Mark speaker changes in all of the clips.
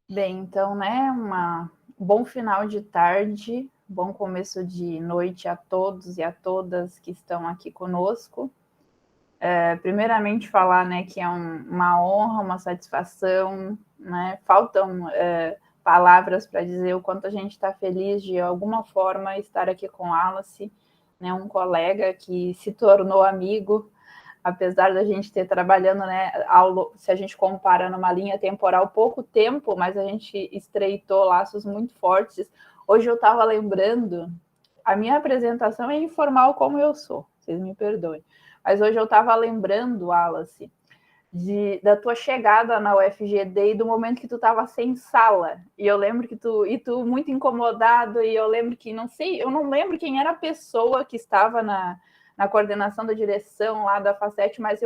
Speaker 1: Bem, então, né, um bom final de tarde, bom começo de noite a todos e a todas que estão aqui conosco. Primeiramente falar, né, que é uma honra, uma satisfação, né, faltam palavras para dizer o quanto a gente está feliz de alguma forma estar aqui com Wallace, né, um colega que se tornou amigo, apesar da gente ter trabalhando, né, se a gente compara numa linha temporal pouco tempo, mas a gente estreitou laços muito fortes. Hoje eu estava lembrando, a minha apresentação é informal como eu sou, vocês me perdoem, mas hoje eu estava lembrando, Wallace, da tua chegada na UFGD e do momento que tu estava sem sala. E eu lembro que tu muito incomodado, e eu lembro que, não sei, eu não lembro quem era a pessoa que estava na coordenação da direção lá da Facete, mas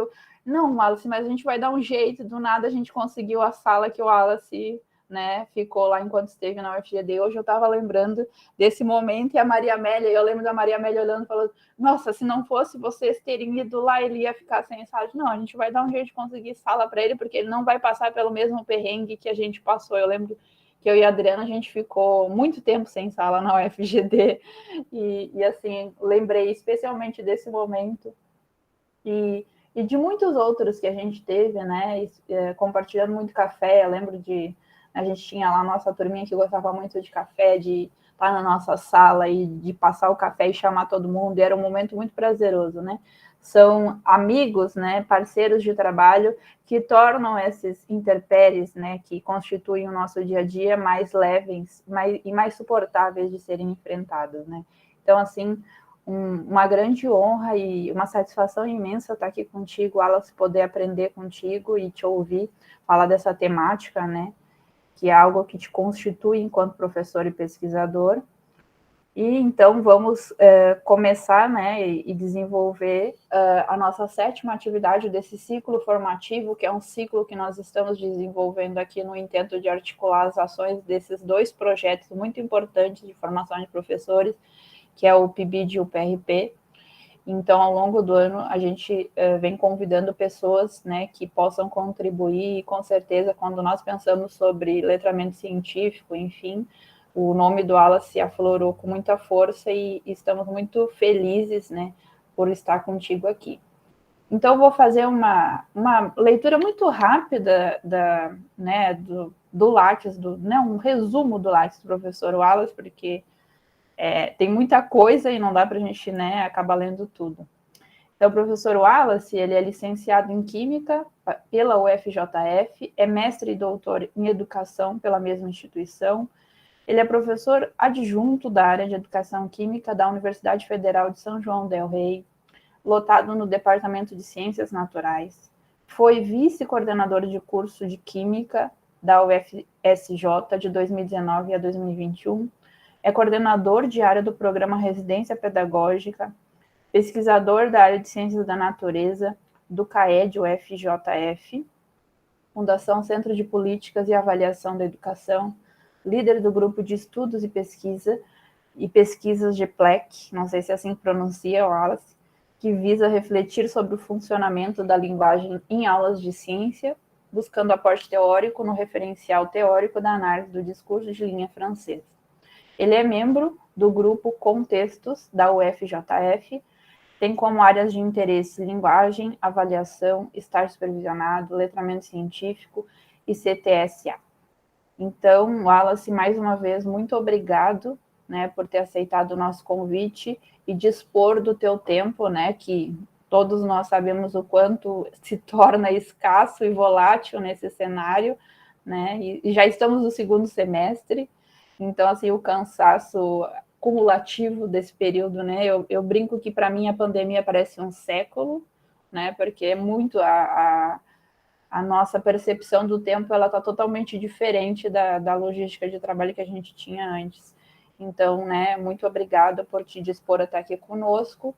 Speaker 1: não, Wallace, mas a gente vai dar um jeito, do nada a gente conseguiu a sala que o Wallace, né, ficou lá enquanto esteve na UFGD. Hoje eu estava lembrando desse momento, e a Maria Amélia, eu lembro da Maria Amélia olhando e falando, nossa, se não fosse vocês terem ido lá, ele ia ficar sem sala. Não, a gente vai dar um jeito de conseguir sala para ele, porque ele não vai passar pelo mesmo perrengue que a gente passou. Eu lembro que eu e a Adriana, a gente ficou muito tempo sem sala na UFGD, e assim, lembrei especialmente desse momento, e de muitos outros que a gente teve, né, compartilhando muito café. Eu lembro a gente tinha lá a nossa turminha que gostava muito de café, de estar na nossa sala e de passar o café e chamar todo mundo, e era um momento muito prazeroso, né? São amigos, né, parceiros de trabalho que tornam esses interpéries, né, que constituem o nosso dia a dia mais leves e mais suportáveis de serem enfrentados, né? Então, assim, uma grande honra e uma satisfação imensa estar aqui contigo, Wallace, poder aprender contigo e te ouvir falar dessa temática, né, que é algo que te constitui enquanto professor e pesquisador. E então vamos começar, né, e desenvolver a nossa 7ª atividade desse ciclo formativo, que é um ciclo que nós estamos desenvolvendo aqui no intento de articular as ações desses 2 projetos muito importantes de formação de professores, que é o PIBID e o PRP. Então, ao longo do ano, a gente vem convidando pessoas, né, que possam contribuir, e com certeza, quando nós pensamos sobre letramento científico, enfim, o nome do Wallace aflorou com muita força, e estamos muito felizes, né, por estar contigo aqui. Então, vou fazer uma leitura muito rápida né, do Lattes, né, um resumo do Lattes do professor Wallace, porque tem muita coisa e não dá para a gente, né, acabar lendo tudo. Então, o professor Wallace, ele é licenciado em Química pela UFJF, é mestre e doutor em Educação pela mesma instituição. Ele é professor adjunto da área de Educação Química da Universidade Federal de São João del Rei, lotado no Departamento de Ciências Naturais. Foi vice-coordenador de curso de Química da UFSJ de 2019 a 2021. É coordenador de área do programa Residência Pedagógica, pesquisador da área de Ciências da Natureza do CAED UFJF, Fundação Centro de Políticas e Avaliação da Educação, líder do grupo de estudos e pesquisas GPLEC, não sei se é assim que pronuncia, Wallace, que visa refletir sobre o funcionamento da linguagem em aulas de ciência, buscando aporte teórico no referencial teórico da análise do discurso de linha francesa. Ele é membro do grupo Contextos da UFJF, tem como áreas de interesse linguagem, avaliação, estágio supervisionado, letramento científico e CTSA. Então, Wallace, mais uma vez, muito obrigado, né, por ter aceitado o nosso convite e dispor do teu tempo, né, que todos nós sabemos o quanto se torna escasso e volátil nesse cenário, né, e já estamos no 2º semestre. Então, assim, o cansaço cumulativo desse período, né? Eu brinco que para mim a pandemia parece um século, né? Porque é muito a nossa percepção do tempo, ela está totalmente diferente da logística de trabalho que a gente tinha antes. Então, né? Muito obrigada por te dispor a estar aqui conosco,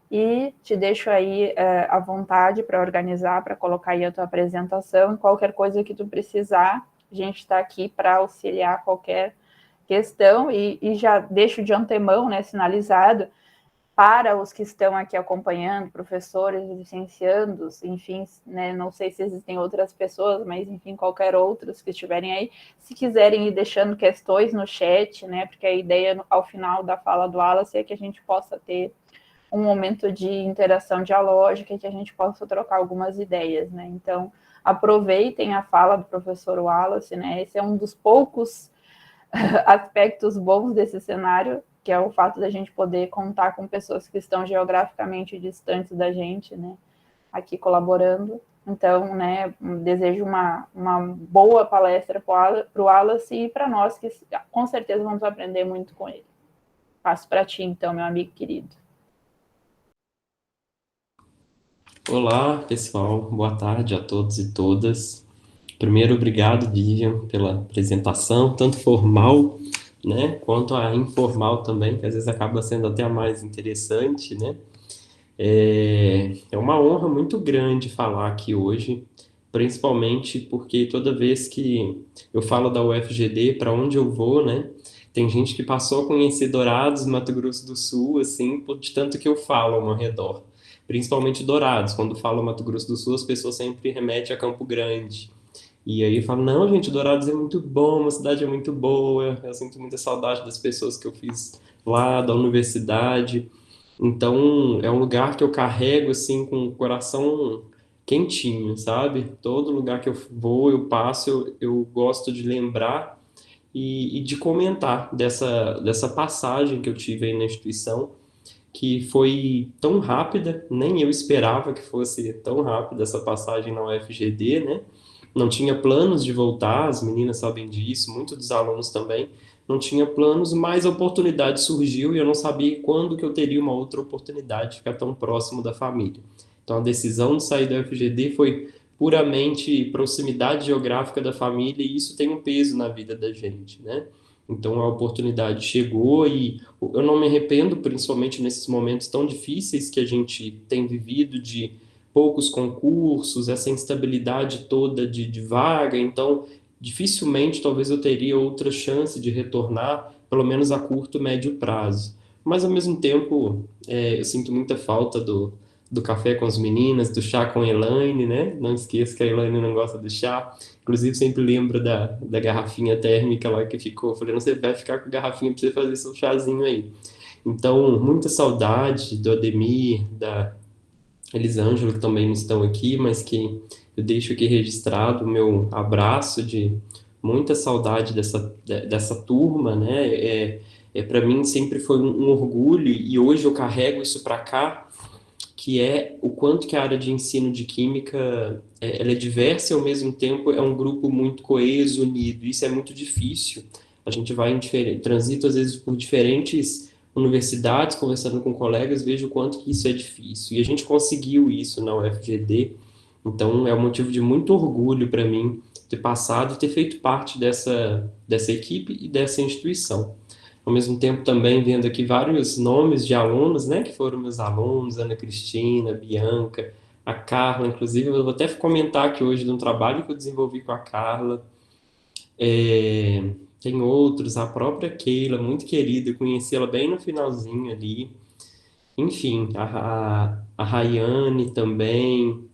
Speaker 1: e te deixo aí à vontade para organizar, para colocar aí a tua apresentação, e qualquer coisa que tu precisar, a gente está aqui para auxiliar qualquer questão, e já deixo de antemão, né, sinalizado, para os que estão aqui acompanhando, professores, licenciandos, enfim, né, não sei se existem outras pessoas, mas enfim, qualquer outros que estiverem aí, se quiserem ir deixando questões no chat, né, porque a ideia ao final da fala do Wallace é que a gente possa ter um momento de interação dialógica e que a gente possa trocar algumas ideias, né, então aproveitem a fala do professor Wallace, né, esse é um dos poucos aspectos bons desse cenário, que é o fato da gente poder contar com pessoas que estão geograficamente distantes da gente, né, aqui colaborando. Então, né, desejo uma boa palestra para o Wallace e para nós, que com certeza vamos aprender muito com ele. Passo para ti, então, meu amigo querido.
Speaker 2: Olá, pessoal. Boa tarde a todos e todas. Primeiro, obrigado, Vivian, pela apresentação, tanto formal, né, quanto a informal também, que às vezes acaba sendo até a mais interessante, né? É uma honra muito grande falar aqui hoje, principalmente porque toda vez que eu falo da UFGD, para onde eu vou, né, tem gente que passou a conhecer Dourados, Mato Grosso do Sul, assim, de tanto que eu falo ao meu redor. Principalmente Dourados. Quando falo Mato Grosso do Sul, as pessoas sempre remetem a Campo Grande. E aí eu falo, não, gente, Dourados é muito bom, a cidade é muito boa, eu sinto muita saudade das pessoas que eu fiz lá, da universidade. Então, é um lugar que eu carrego, assim, com o coração quentinho, sabe? Todo lugar que eu vou, eu passo, eu gosto de lembrar e de comentar dessa passagem que eu tive aí na instituição, que foi tão rápida, nem eu esperava que fosse tão rápida essa passagem na UFGD, né? Não tinha planos de voltar, as meninas sabem disso, muitos dos alunos também não tinha planos, mas a oportunidade surgiu e eu não sabia quando que eu teria uma outra oportunidade de ficar tão próximo da família. Então a decisão de sair da UFGD foi puramente proximidade geográfica da família e isso tem um peso na vida da gente, né? Então a oportunidade chegou e eu não me arrependo, principalmente nesses momentos tão difíceis que a gente tem vivido de poucos concursos, essa instabilidade toda de vaga, então dificilmente talvez eu teria outra chance de retornar, pelo menos a curto, médio prazo. Mas ao mesmo tempo, eu sinto muita falta do café com as meninas, do chá com a Elaine, né? Não esqueça que a Elaine não gosta do chá. Inclusive, sempre lembro da garrafinha térmica lá que ficou. Eu falei, não, você vai ficar com a garrafinha para você fazer seu chazinho aí. Então, muita saudade do Ademir, da Elisângela, que também não estão aqui, mas que eu deixo aqui registrado o meu abraço de muita saudade dessa turma, né? Para mim sempre foi um orgulho e hoje eu carrego isso para cá, que é o quanto que a área de ensino de química ela é diversa e ao mesmo tempo é um grupo muito coeso, unido. Isso é muito difícil. A gente vai transito às vezes por diferentes universidades, conversando com colegas, vejo o quanto que isso é difícil. E a gente conseguiu isso na UFGD, então é um motivo de muito orgulho para mim ter passado e ter feito parte dessa equipe e dessa instituição. Ao mesmo tempo também vendo aqui vários nomes de alunos, né, que foram meus alunos, Ana Cristina, Bianca, a Carla, inclusive, eu vou até comentar aqui hoje de um trabalho que eu desenvolvi com a Carla. Tem outros, a própria Keila, muito querida, eu conheci ela bem no finalzinho ali. Enfim, a Rayane também,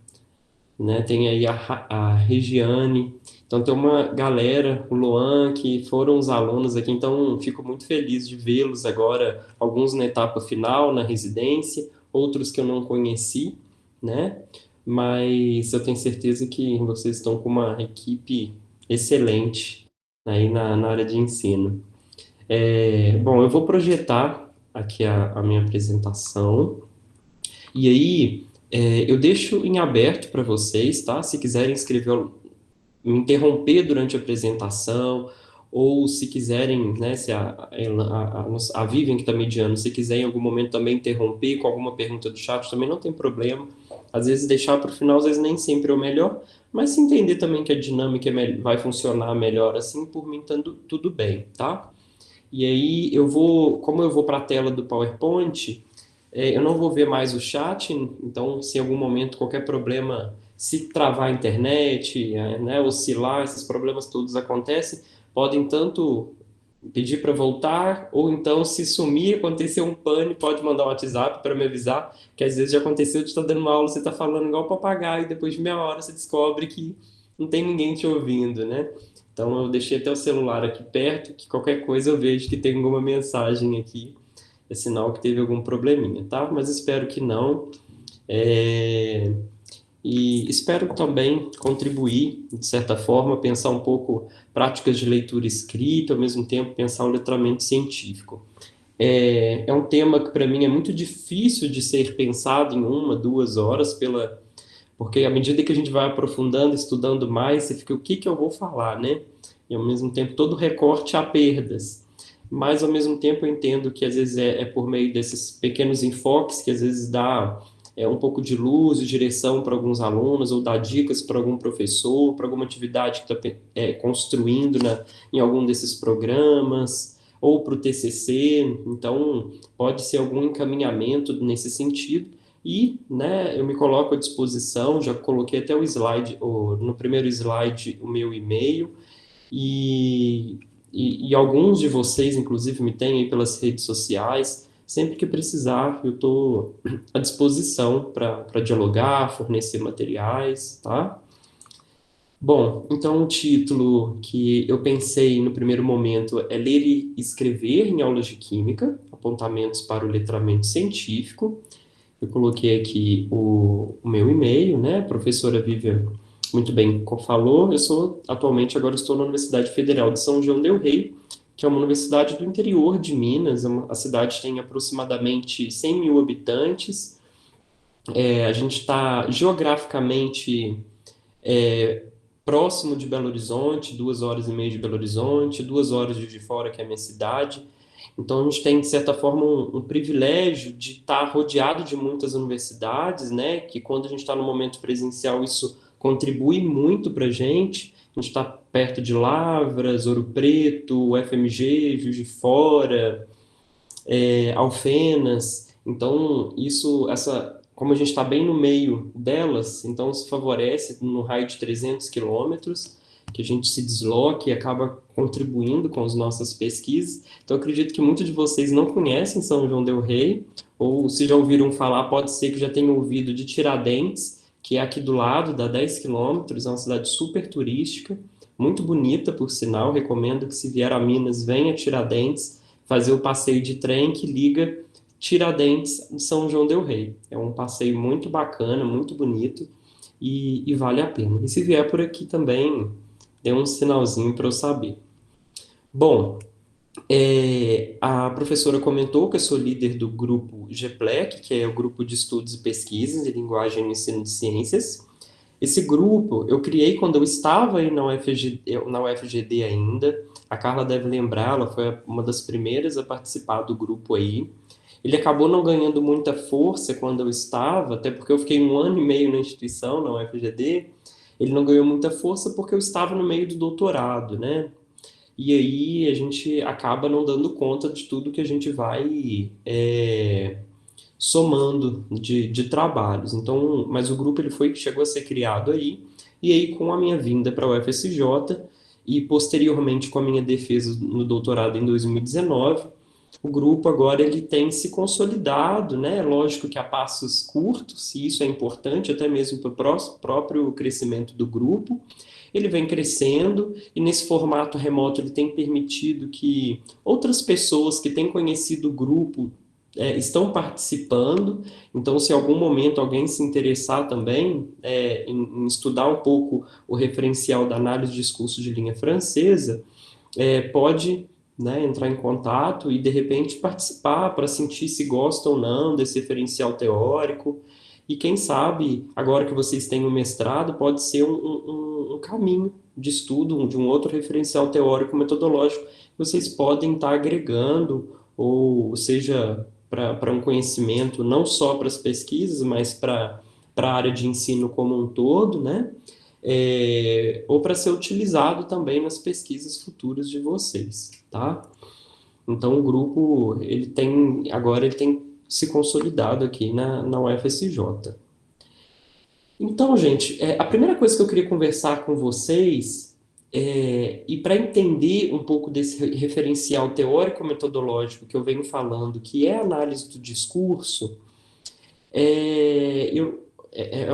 Speaker 2: né? Tem aí a Regiane. Então tem uma galera, o Luan, que foram os alunos aqui, então fico muito feliz de vê-los agora, alguns na etapa final, na residência, outros que eu não conheci, né? Mas eu tenho certeza que vocês estão com uma equipe excelente aí na área de ensino. Bom, eu vou projetar aqui a minha apresentação. E aí, eu deixo em aberto para vocês, tá? Se quiserem escrever, me interromper durante a apresentação, ou se quiserem, né, se a Vivian que está mediando, se quiser em algum momento também interromper com alguma pergunta do chat, também não tem problema. Às vezes deixar para o final, às vezes nem sempre é o melhor, mas se entender também que a dinâmica vai funcionar melhor assim, por mim tá tudo bem, tá? E aí como eu vou para a tela do PowerPoint, eu não vou ver mais o chat, então se em algum momento qualquer problema, se travar a internet, né, oscilar, esses problemas todos acontecem, podem tanto pedir para voltar, ou então, se sumir, acontecer um pane, pode mandar um WhatsApp para me avisar, que às vezes já aconteceu de estar dando uma aula, você está falando igual papagaio, e depois de meia hora você descobre que não tem ninguém te ouvindo, né? Então eu deixei até o celular aqui perto, que qualquer coisa eu vejo que tem alguma mensagem aqui, é sinal que teve algum probleminha, tá? Mas espero que não. É, E espero também contribuir, de certa forma, pensar um pouco práticas de leitura escrita, ao mesmo tempo pensar o letramento científico. É um tema que para mim é muito difícil de ser pensado em 1, 2 horas, porque à medida que a gente vai aprofundando, estudando mais, você fica, o que que eu vou falar, né? E ao mesmo tempo todo recorte há perdas. Mas ao mesmo tempo eu entendo que às vezes é por meio desses pequenos enfoques que às vezes dá um pouco de luz e direção para alguns alunos, ou dá dicas para algum professor, para alguma atividade que está construindo em algum desses programas, ou para o TCC. Então, pode ser algum encaminhamento nesse sentido. E, né, eu me coloco à disposição, já coloquei até o slide, no primeiro slide, o meu e-mail, e, e alguns de vocês, inclusive, me têm aí pelas redes sociais. Sempre que precisar, eu estou à disposição para dialogar, fornecer materiais, tá? Bom, então o título que eu pensei no primeiro momento é Ler e Escrever em Aulas de Química, apontamentos para o letramento científico. Eu coloquei aqui o meu e-mail, né? A professora Vivian muito bem falou. Atualmente, agora estou na Universidade Federal de São João del Rei, que é uma universidade do interior de Minas. A cidade tem aproximadamente 100 mil habitantes. A gente está geograficamente próximo de Belo Horizonte, 2 horas e meia de Belo Horizonte, 2 horas de Juiz de Fora, que é a minha cidade. Então, a gente tem, de certa forma, um privilégio de estar rodeado de muitas universidades, né? Que quando a gente está no momento presencial, isso contribui muito para a gente. A gente está perto de Lavras, Ouro Preto, UFMG, Juiz de Fora, Alfenas. Então, como a gente está bem no meio delas, então se favorece no raio de 300 quilômetros que a gente se desloque e acaba contribuindo com as nossas pesquisas. Então, eu acredito que muitos de vocês não conhecem São João del Rei, ou se já ouviram falar, pode ser que já tenham ouvido de Tiradentes, que é aqui do lado, dá 10 quilômetros, é uma cidade super turística, muito bonita, por sinal. Recomendo que, se vier a Minas, venha a Tiradentes fazer o passeio de trem que liga Tiradentes de São João del Rei. É um passeio muito bacana, muito bonito, e vale a pena. E se vier por aqui também, dê um sinalzinho para eu saber. Bom, a professora comentou que eu sou líder do grupo GPLEC, que é o Grupo de Estudos e Pesquisas em Linguagem e Ensino de Ciências. Esse grupo eu criei quando eu estava aí na UFGD ainda. A Carla deve lembrar, ela foi uma das primeiras a participar do grupo aí. Ele acabou não ganhando muita força quando eu estava, até porque eu fiquei 1 ano e meio na instituição, na UFGD. Ele não ganhou muita força porque eu estava no meio do doutorado, né? E aí a gente acaba não dando conta de tudo que a gente vai somando de trabalhos. Então, mas o grupo chegou a ser criado aí, e aí com a minha vinda para a UFSJ e posteriormente com a minha defesa no doutorado em 2019, o grupo agora ele tem se consolidado, né? Lógico que a passos curtos, e isso é importante até mesmo para o próprio crescimento do grupo. Ele vem crescendo, e nesse formato remoto ele tem permitido que outras pessoas que têm conhecido o grupo estão participando. Então, se em algum momento alguém se interessar também em estudar um pouco o referencial da análise de discurso de linha francesa, pode, né, entrar em contato e, de repente, participar para sentir se gosta ou não desse referencial teórico. E quem sabe, agora que vocês têm um mestrado, pode ser um caminho de estudo de um outro referencial teórico metodológico que vocês podem estar agregando, ou seja, para um conhecimento não só para as pesquisas, mas para a área de ensino como um todo, né? Ou para ser utilizado também nas pesquisas futuras de vocês, tá? Então, o grupo, agora ele tem se consolidado aqui na UFSJ. Então, gente, a primeira coisa que eu queria conversar com vocês E para entender um pouco desse referencial teórico-metodológico que eu venho falando, que é a análise do discurso, é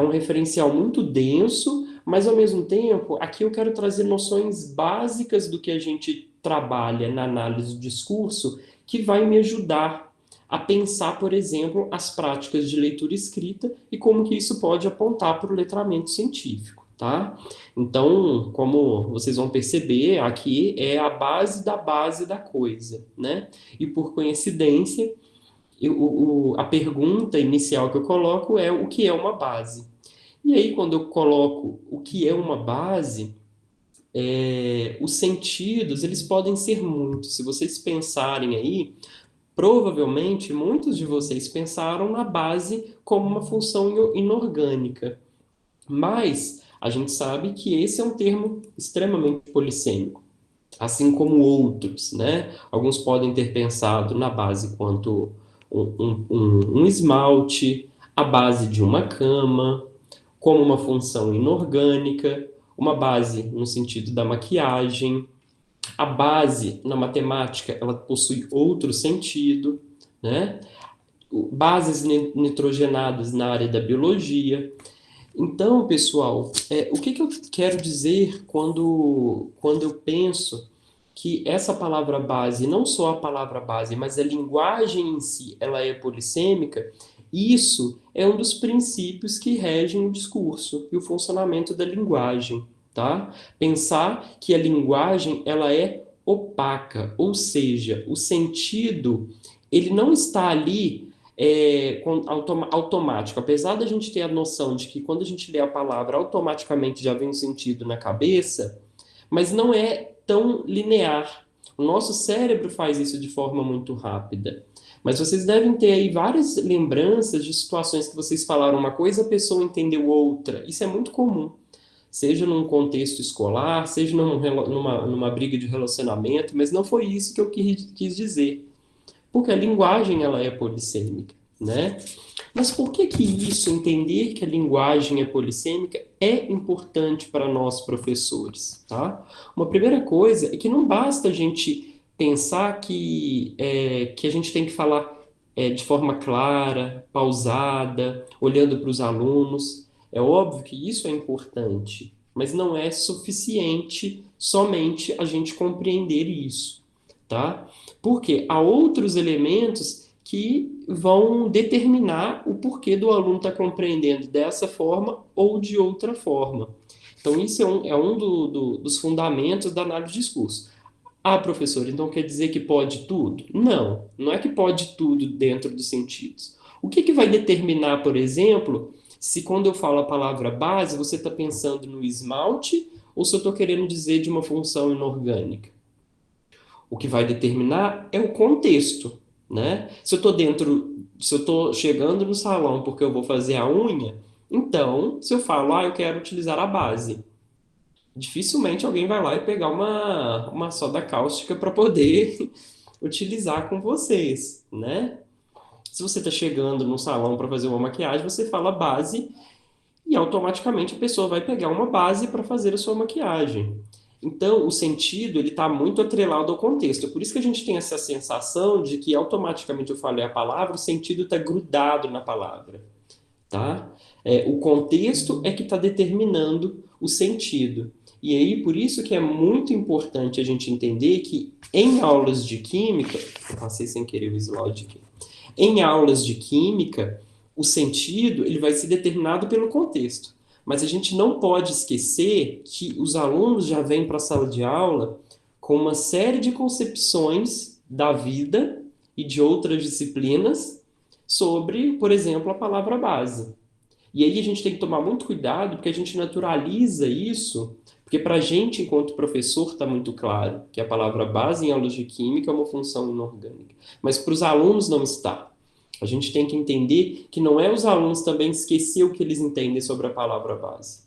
Speaker 2: um referencial muito denso, mas ao mesmo tempo, aqui eu quero trazer noções básicas do que a gente trabalha na análise do discurso, que vai me ajudar a pensar, por exemplo, as práticas de leitura e escrita e como que isso pode apontar para o letramento científico, tá? Então, como vocês vão perceber, aqui é a base da coisa, né? E por coincidência, a pergunta inicial que eu coloco é o que é uma base. E aí, quando eu coloco o que é uma base, os sentidos, eles podem ser muitos. Se vocês pensarem aí, provavelmente muitos de vocês pensaram na base como uma função inorgânica. Mas a gente sabe que esse é um termo extremamente polissêmico, assim como outros, né? Alguns podem ter pensado na base quanto um esmalte, a base de uma cama, como uma função inorgânica, uma base no sentido da maquiagem. A base na matemática, ela possui outro sentido, né? Bases nitrogenadas na área da biologia. Então, pessoal, o que eu quero dizer quando eu penso que essa palavra base, não só a palavra base, mas a linguagem em si, ela é polissêmica, isso é um dos princípios que regem o discurso e o funcionamento da linguagem, tá? Pensar que a linguagem, ela é opaca, ou seja, o sentido, ele não está ali automático. Apesar da gente ter a noção de que quando a gente lê a palavra, automaticamente já vem um sentido na cabeça, mas não é tão linear. O nosso cérebro faz isso de forma muito rápida. Mas vocês devem ter aí várias lembranças de situações que vocês falaram uma coisa, a pessoa entendeu outra. Isso é muito comum. Seja num contexto escolar, seja numa briga de relacionamento, mas não foi isso que eu quis dizer. Porque a linguagem, ela é polissêmica, né? Mas por que isso, entender que a linguagem é polissêmica, é importante para nós professores, tá? Uma primeira coisa é que não basta a gente pensar que a gente tem que falar de forma clara, pausada, olhando para os alunos. É óbvio que isso é importante, mas não é suficiente somente a gente compreender isso, tá? Porque há outros elementos que vão determinar o porquê do aluno estar compreendendo dessa forma ou de outra forma. Então, isso é um dos fundamentos da análise de discurso. Ah, professor, então quer dizer que pode tudo? Não, não é que pode tudo dentro dos sentidos. O que vai determinar, por exemplo, se quando eu falo a palavra base, você está pensando no esmalte ou se eu estou querendo dizer de uma função inorgânica? O que vai determinar é o contexto, né? Se eu estou chegando no salão porque eu vou fazer a unha, então, se eu falo, eu quero utilizar a base, dificilmente alguém vai lá e pegar uma soda cáustica para poder utilizar com vocês, né? Se você está chegando no salão para fazer uma maquiagem, você fala base e automaticamente a pessoa vai pegar uma base para fazer a sua maquiagem. Então, o sentido ele está muito atrelado ao contexto. É por isso que a gente tem essa sensação de que automaticamente eu falei a palavra, o sentido está grudado na palavra, tá? O contexto é que está determinando o sentido. E aí, por isso que é muito importante a gente entender que em aulas de química, eu passei sem querer o slide aqui, em aulas de química, o sentido ele vai ser determinado pelo contexto. Mas a gente não pode esquecer que os alunos já vêm para a sala de aula com uma série de concepções da vida e de outras disciplinas sobre, por exemplo, a palavra base. E aí a gente tem que tomar muito cuidado, porque a gente naturaliza isso, porque para a gente, enquanto professor, está muito claro que a palavra base em aulas de química é uma função inorgânica. Mas para os alunos não está. A gente tem que entender que não é os alunos também esquecer o que eles entendem sobre a palavra base.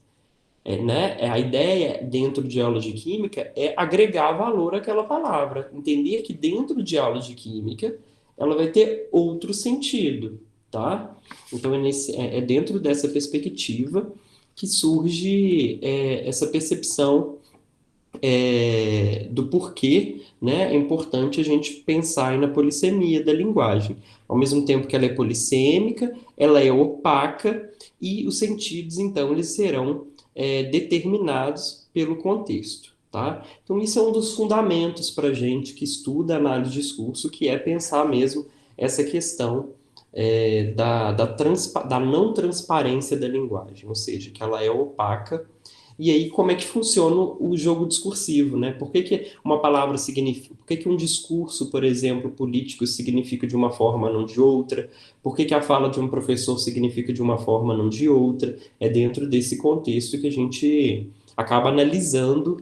Speaker 2: Né? A ideia dentro de aula de química é agregar valor àquela palavra. Entender que dentro de aula de química ela vai ter outro sentido, tá? Então é dentro dessa perspectiva que surge essa percepção do porquê, né, é importante a gente pensar aí na polissemia da linguagem. Ao mesmo tempo que ela é polissêmica, ela é opaca e os sentidos, então, eles serão determinados pelo contexto, tá? Então, isso é um dos fundamentos para a gente que estuda análise de discurso, que é pensar mesmo essa questão da não transparência da linguagem, ou seja, que ela é opaca. E aí, como é que funciona o jogo discursivo, né? Por que que uma palavra significa... Por que que um discurso, por exemplo, político significa de uma forma, não de outra? Por que que a fala de um professor significa de uma forma, não de outra? É dentro desse contexto que a gente acaba analisando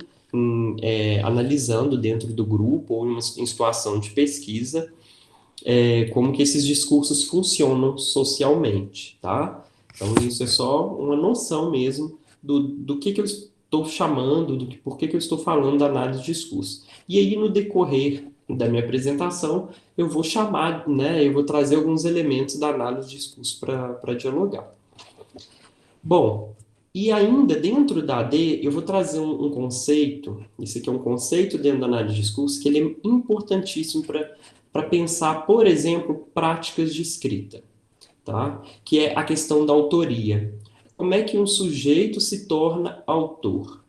Speaker 2: dentro do grupo ou em situação de pesquisa, como que esses discursos funcionam socialmente, tá? Então, isso é só uma noção mesmo do que eu estou chamando, por que eu estou falando da análise de discurso. E aí, no decorrer da minha apresentação, eu vou chamar, né, eu vou trazer alguns elementos da análise de discurso para dialogar. Bom, e ainda dentro da AD, eu vou trazer um conceito, esse aqui é um conceito dentro da análise de discurso, que ele é importantíssimo para pensar, por exemplo, práticas de escrita, tá? Que é a questão da autoria. Como é que um sujeito se torna autor?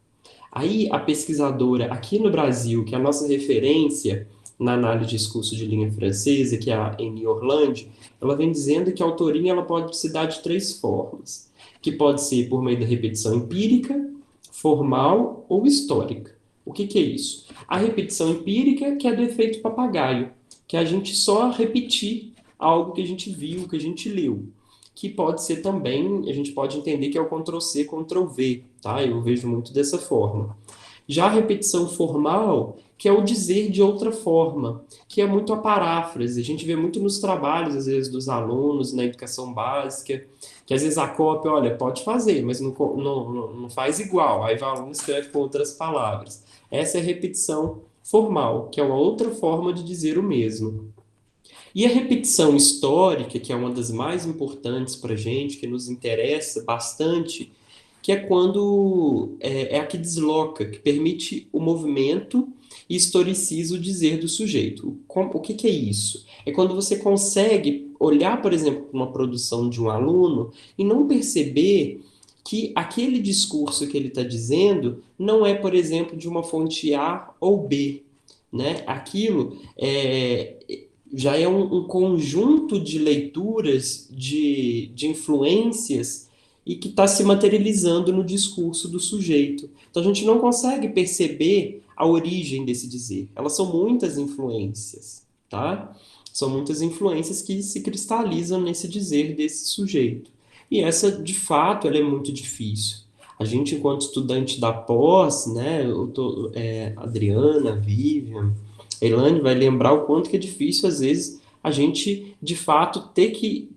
Speaker 2: Aí a pesquisadora aqui no Brasil, que é a nossa referência na análise de discurso de língua francesa, que é a Amy Orlandi, ela vem dizendo que a autoria ela pode se dar de três formas, que pode ser por meio da repetição empírica, formal ou histórica. O que que é isso? A repetição empírica, que é do efeito papagaio, que é a gente só repetir algo que a gente viu, que a gente leu, que pode ser também, a gente pode entender que é o Ctrl+C, Ctrl+V, tá? Eu vejo muito dessa forma. Já a repetição formal, que é o dizer de outra forma, que é muito a paráfrase. A gente vê muito nos trabalhos, às vezes, dos alunos na educação básica, que às vezes a cópia, olha, pode fazer, mas não faz igual. Aí o aluno escreve com outras palavras. Essa é a repetição formal, que é uma outra forma de dizer o mesmo. E a repetição histórica, que é uma das mais importantes para a gente, que nos interessa bastante, que é quando é a que desloca, que permite o movimento e historiciza o dizer do sujeito. O que é isso? É quando você consegue olhar, por exemplo, para uma produção de um aluno e não perceber que aquele discurso que ele está dizendo não é, por exemplo, de uma fonte A ou B, né? Aquilo já é um conjunto de leituras, de influências, e que está se materializando no discurso do sujeito. Então a gente não consegue perceber a origem desse dizer. Elas são muitas influências, tá? São muitas influências que se cristalizam nesse dizer desse sujeito. E essa, de fato, ela é muito difícil. A gente, enquanto estudante da pós, né, Adriana, Vivian, Elaine vai lembrar o quanto que é difícil, às vezes, a gente, de fato, ter que,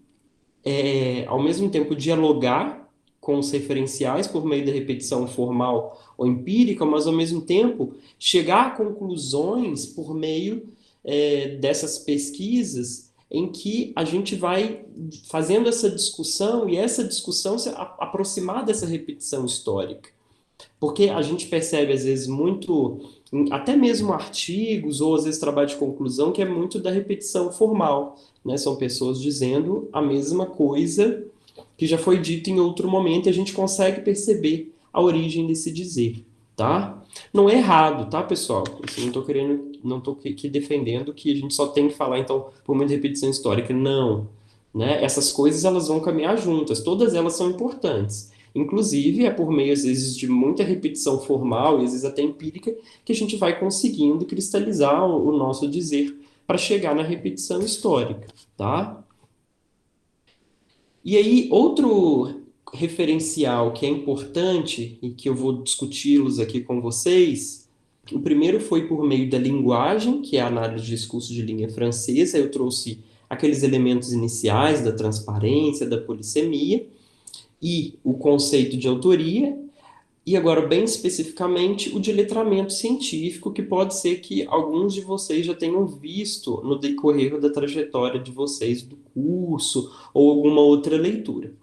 Speaker 2: ao mesmo tempo, dialogar com os referenciais por meio da repetição formal ou empírica, mas, ao mesmo tempo, chegar a conclusões por meio dessas pesquisas em que a gente vai fazendo essa discussão e essa discussão se aproximar dessa repetição histórica. Porque a gente percebe, às vezes, muito, até mesmo artigos ou, às vezes, trabalho de conclusão, que é muito da repetição formal, né? São pessoas dizendo a mesma coisa que já foi dito em outro momento e a gente consegue perceber a origem desse dizer, tá? Não é errado, tá, pessoal? Eu não estou aqui defendendo que a gente só tem que falar, então, por meio de repetição histórica. Não, né? Essas coisas, elas vão caminhar juntas, todas elas são importantes. Inclusive, é por meio, às vezes, de muita repetição formal e, às vezes, até empírica, que a gente vai conseguindo cristalizar o nosso dizer para chegar na repetição histórica, tá? E aí, outro referencial que é importante e que eu vou discuti-los aqui com vocês, o primeiro foi por meio da linguagem, que é a análise de discurso de língua francesa. Eu trouxe aqueles elementos iniciais da transparência, da polissemia e o conceito de autoria. E agora, bem especificamente, o de letramento científico, que pode ser que alguns de vocês já tenham visto no decorrer da trajetória de vocês do curso ou alguma outra leitura.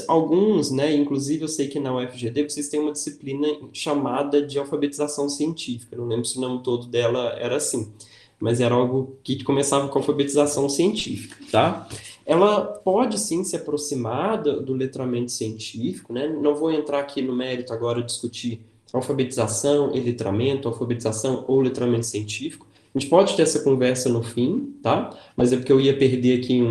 Speaker 2: Alguns, né, inclusive eu sei que na UFGD vocês têm uma disciplina chamada de alfabetização científica, não lembro se o nome todo dela era assim, mas era algo que começava com alfabetização científica, tá? Ela pode sim se aproximar do letramento científico, né? Não vou entrar aqui no mérito agora discutir alfabetização e letramento, alfabetização ou letramento científico. A gente pode ter essa conversa no fim, tá? Mas é porque eu ia perder aqui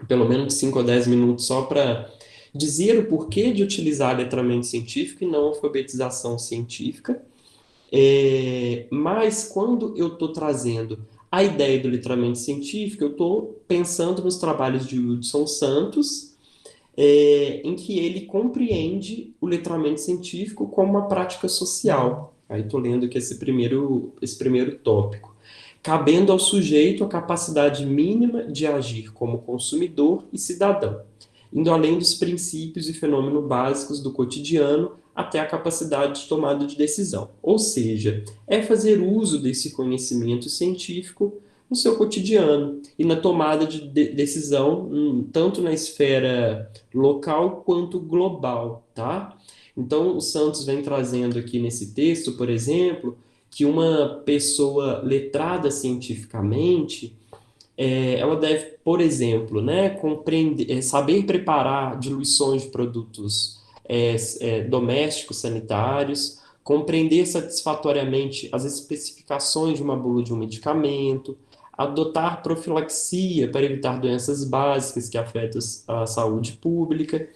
Speaker 2: pelo menos 5 ou 10 minutos só para dizer o porquê de utilizar letramento científico e não alfabetização científica. Mas quando eu estou trazendo a ideia do letramento científico, eu estou pensando nos trabalhos de Hudson Santos, em que ele compreende o letramento científico como uma prática social. Aí estou lendo aqui esse primeiro tópico. Cabendo ao sujeito a capacidade mínima de agir como consumidor e cidadão, indo além dos princípios e fenômenos básicos do cotidiano até a capacidade de tomada de decisão. Ou seja, é fazer uso desse conhecimento científico no seu cotidiano e na tomada de decisão, tanto na esfera local quanto global, tá? Então, o Santos vem trazendo aqui nesse texto, por exemplo, que uma pessoa letrada cientificamente, ela deve, por exemplo, né, compreender, saber preparar diluições de produtos domésticos sanitários, compreender satisfatoriamente as especificações de uma bula de um medicamento, adotar profilaxia para evitar doenças básicas que afetam a saúde pública,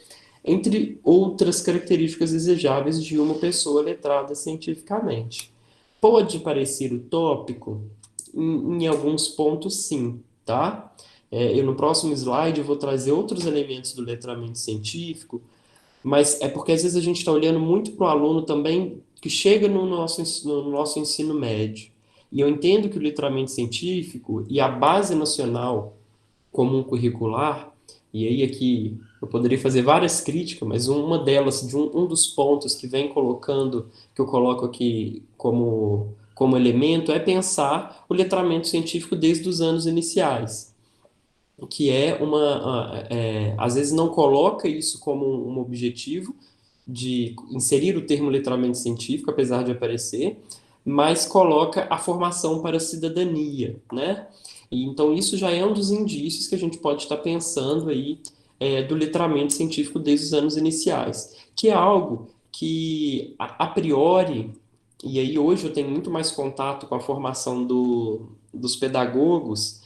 Speaker 2: entre outras características desejáveis de uma pessoa letrada cientificamente. Pode parecer utópico? Em alguns pontos, sim, tá? Eu, no próximo slide, eu vou trazer outros elementos do letramento científico, mas é porque às vezes a gente está olhando muito para o aluno também que chega no nosso ensino médio. E eu entendo que o letramento científico e a Base Nacional Comum Curricular, e aí aqui eu poderia fazer várias críticas, mas uma delas, de um dos pontos que vem colocando, que eu coloco aqui como elemento, é pensar o letramento científico desde os anos iniciais, que às vezes não coloca isso como um objetivo de inserir o termo letramento científico, apesar de aparecer, mas coloca a formação para a cidadania, né? E, então, isso já é um dos indícios que a gente pode estar pensando aí do letramento científico desde os anos iniciais, que é algo que, a priori, e aí hoje eu tenho muito mais contato com a formação dos pedagogos,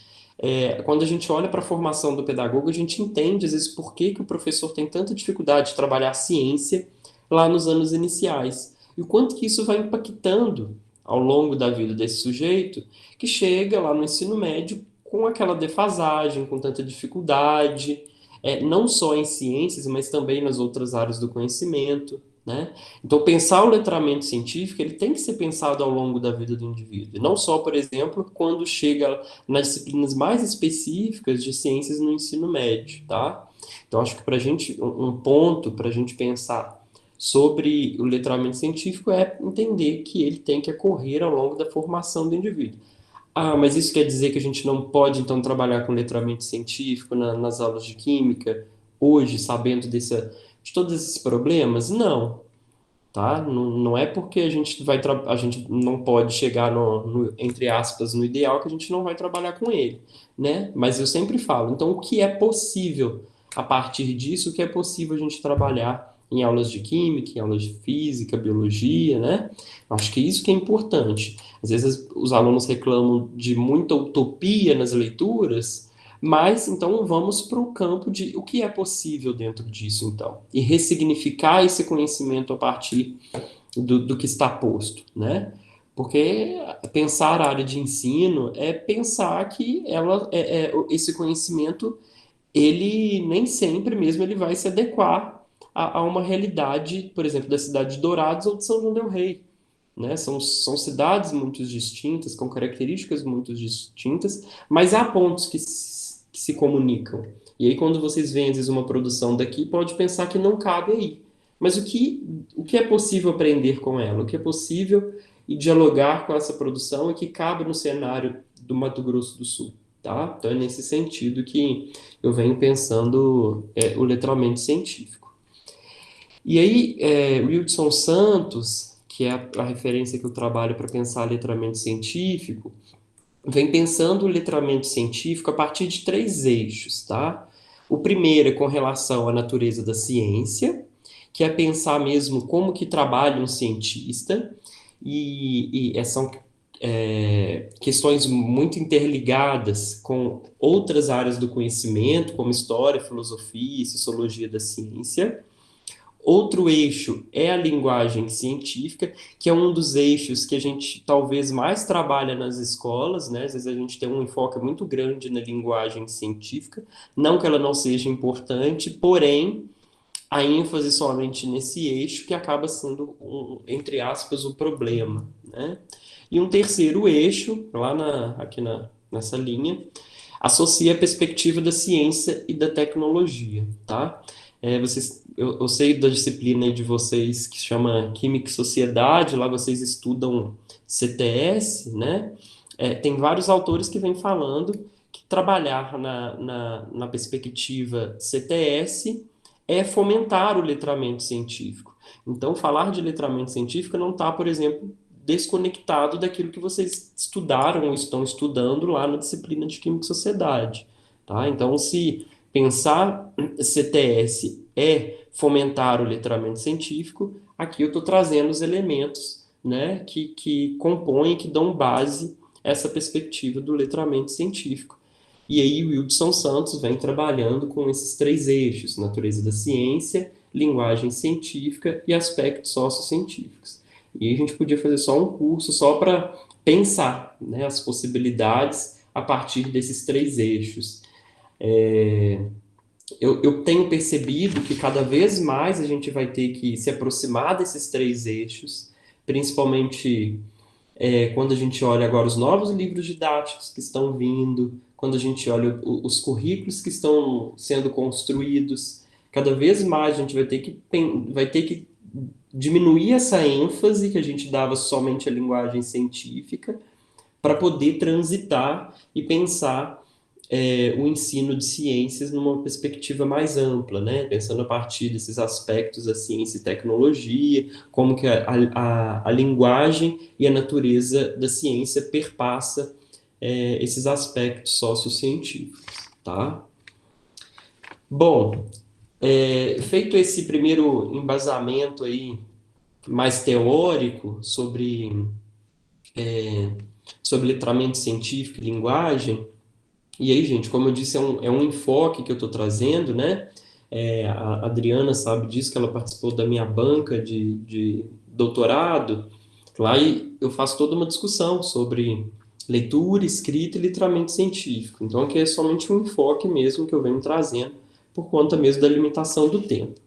Speaker 2: quando a gente olha para a formação do pedagogo, a gente entende, às vezes, por que o professor tem tanta dificuldade de trabalhar a ciência lá nos anos iniciais. E o quanto que isso vai impactando ao longo da vida desse sujeito, que chega lá no ensino médio com aquela defasagem, com tanta dificuldade, não só em ciências, mas também nas outras áreas do conhecimento, né? Então, pensar o letramento científico, ele tem que ser pensado ao longo da vida do indivíduo, e não só, por exemplo, quando chega nas disciplinas mais específicas de ciências no ensino médio, tá? Então, acho que para a gente, um ponto para a gente pensar sobre o letramento científico é entender que ele tem que ocorrer ao longo da formação do indivíduo. Ah, mas isso quer dizer que a gente não pode, então, trabalhar com letramento científico nas aulas de química, hoje, sabendo de todos esses problemas? Não, tá? Não, não é porque a gente não pode chegar entre aspas, no ideal que a gente não vai trabalhar com ele, né? Mas eu sempre falo, então, o que é possível a partir disso, o que é possível a gente trabalhar em aulas de química, em aulas de física, biologia, né? Acho que isso que é importante. Às vezes os alunos reclamam de muita utopia nas leituras, mas então vamos para o campo de o que é possível dentro disso, então, e ressignificar esse conhecimento a partir do que está posto, né? Porque pensar a área de ensino é pensar que esse conhecimento, ele nem sempre mesmo ele vai se adequar a uma realidade, por exemplo, da cidade de Dourados ou de São João del Rei, né? São cidades muito distintas, com características muito distintas, mas há pontos que se comunicam. E aí, quando vocês veem, às vezes, uma produção daqui, pode pensar que não cabe aí. Mas o que é possível aprender com ela? O que é possível dialogar com essa produção e que cabe no cenário do Mato Grosso do Sul? tá? Então é nesse sentido que eu venho pensando o letramento científico. E aí, Wildson Santos, que é a referência que eu trabalho para pensar letramento científico, vem pensando o letramento científico a partir de três eixos, tá? O primeiro é com relação à natureza da ciência, que é pensar mesmo como que trabalha um cientista, e são questões muito interligadas com outras áreas do conhecimento, como história, filosofia e sociologia da ciência. Outro eixo é a linguagem científica, que é um dos eixos que a gente talvez mais trabalha nas escolas, né? Às vezes a gente tem um enfoque muito grande na linguagem científica, não que ela não seja importante, porém a ênfase somente nesse eixo que acaba sendo, entre aspas, o problema, né? E um terceiro eixo, nessa linha, associa a perspectiva da ciência e da tecnologia, tá? Eu sei da disciplina aí de vocês que chama Química e Sociedade, lá vocês estudam CTS, né? Tem vários autores que vêm falando que trabalhar na perspectiva CTS é fomentar o letramento científico. Então, falar de letramento científico não está, por exemplo, desconectado daquilo que vocês estudaram ou estão estudando lá na disciplina de Química e Sociedade, tá? Então, se pensar CTS é fomentar o letramento científico, aqui eu estou trazendo os elementos, né, que compõem, que dão base a essa perspectiva do letramento científico. E aí o Wildson Santos vem trabalhando com esses três eixos: natureza da ciência, linguagem científica e aspectos sociocientíficos. E aí a gente podia fazer só um curso só para pensar, né, as possibilidades a partir desses três eixos. Eu tenho percebido que cada vez mais a gente vai ter que se aproximar desses três eixos, principalmente quando a gente olha agora os novos livros didáticos que estão vindo, quando a gente olha os currículos que estão sendo construídos, cada vez mais a gente vai ter que diminuir essa ênfase que a gente dava somente à linguagem científica para poder transitar e pensar o ensino de ciências numa perspectiva mais ampla, né? Pensando a partir desses aspectos da ciência e tecnologia, como que a linguagem e a natureza da ciência perpassa esses aspectos sociocientíficos, tá? Bom, feito esse primeiro embasamento aí mais teórico sobre letramento científico e linguagem. E aí, gente, como eu disse, é um enfoque que eu estou trazendo, né? A Adriana sabe disso, que ela participou da minha banca de doutorado. Lá eu faço toda uma discussão sobre leitura, escrita e letramento científico. Então, aqui é somente um enfoque mesmo que eu venho trazendo por conta mesmo da limitação do tempo.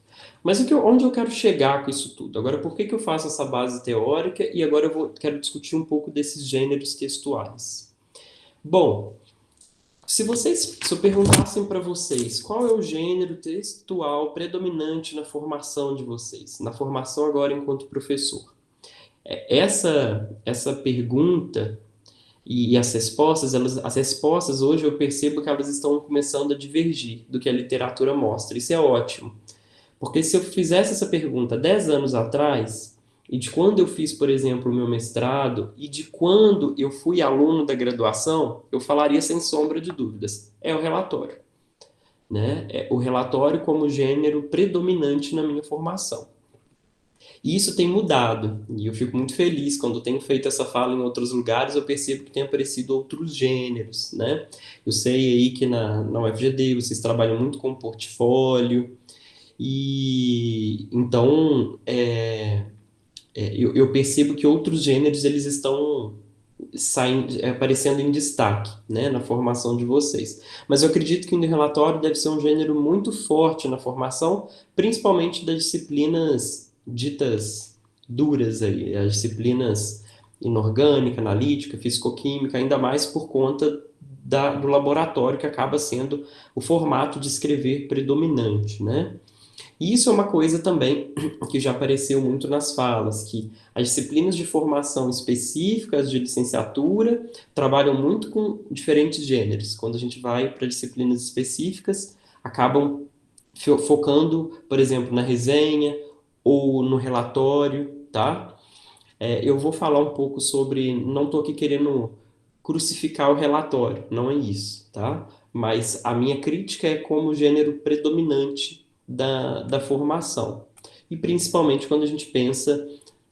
Speaker 2: Mas onde eu quero chegar com isso tudo? Agora, por que eu faço essa base teórica e agora quero discutir um pouco desses gêneros textuais? Bom, se eu perguntassem para vocês qual é o gênero textual predominante na formação de vocês, na formação agora enquanto professor, essa pergunta e as respostas hoje eu percebo que elas estão começando a divergir do que a literatura mostra. Isso é ótimo, porque se eu fizesse essa pergunta 10 anos atrás, e de quando eu fiz, por exemplo, o meu mestrado, e de quando eu fui aluno da graduação, eu falaria sem sombra de dúvidas. É o relatório, né? É o relatório como gênero predominante na minha formação. E isso tem mudado, e eu fico muito feliz quando tenho feito essa fala em outros lugares, eu percebo que tem aparecido outros gêneros, né? Eu sei aí que na UFGD vocês trabalham muito com portfólio, e então eu percebo que outros gêneros eles estão aparecendo em destaque, né, na formação de vocês. Mas eu acredito que o relatório deve ser um gênero muito forte na formação, principalmente das disciplinas ditas duras aí, as disciplinas inorgânica, analítica, fisicoquímica, ainda mais por conta do laboratório que acaba sendo o formato de escrever predominante, né? E isso é uma coisa também que já apareceu muito nas falas, que as disciplinas de formação específicas de licenciatura trabalham muito com diferentes gêneros. Quando a gente vai para disciplinas específicas, acabam focando, por exemplo, na resenha ou no relatório, tá? Eu vou falar um pouco sobre, não estou aqui querendo crucificar o relatório, não é isso, tá? Mas a minha crítica é como gênero predominante da formação. E principalmente quando a gente pensa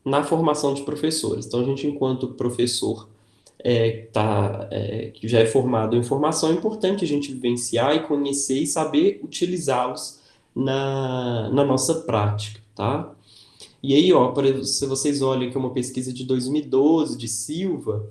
Speaker 2: na formação de professores. Então, a gente, enquanto professor que já é formado em formação, é importante a gente vivenciar e conhecer e saber utilizá-los na nossa prática, tá? E aí, ó, se vocês olham que é uma pesquisa de 2012 de Silva,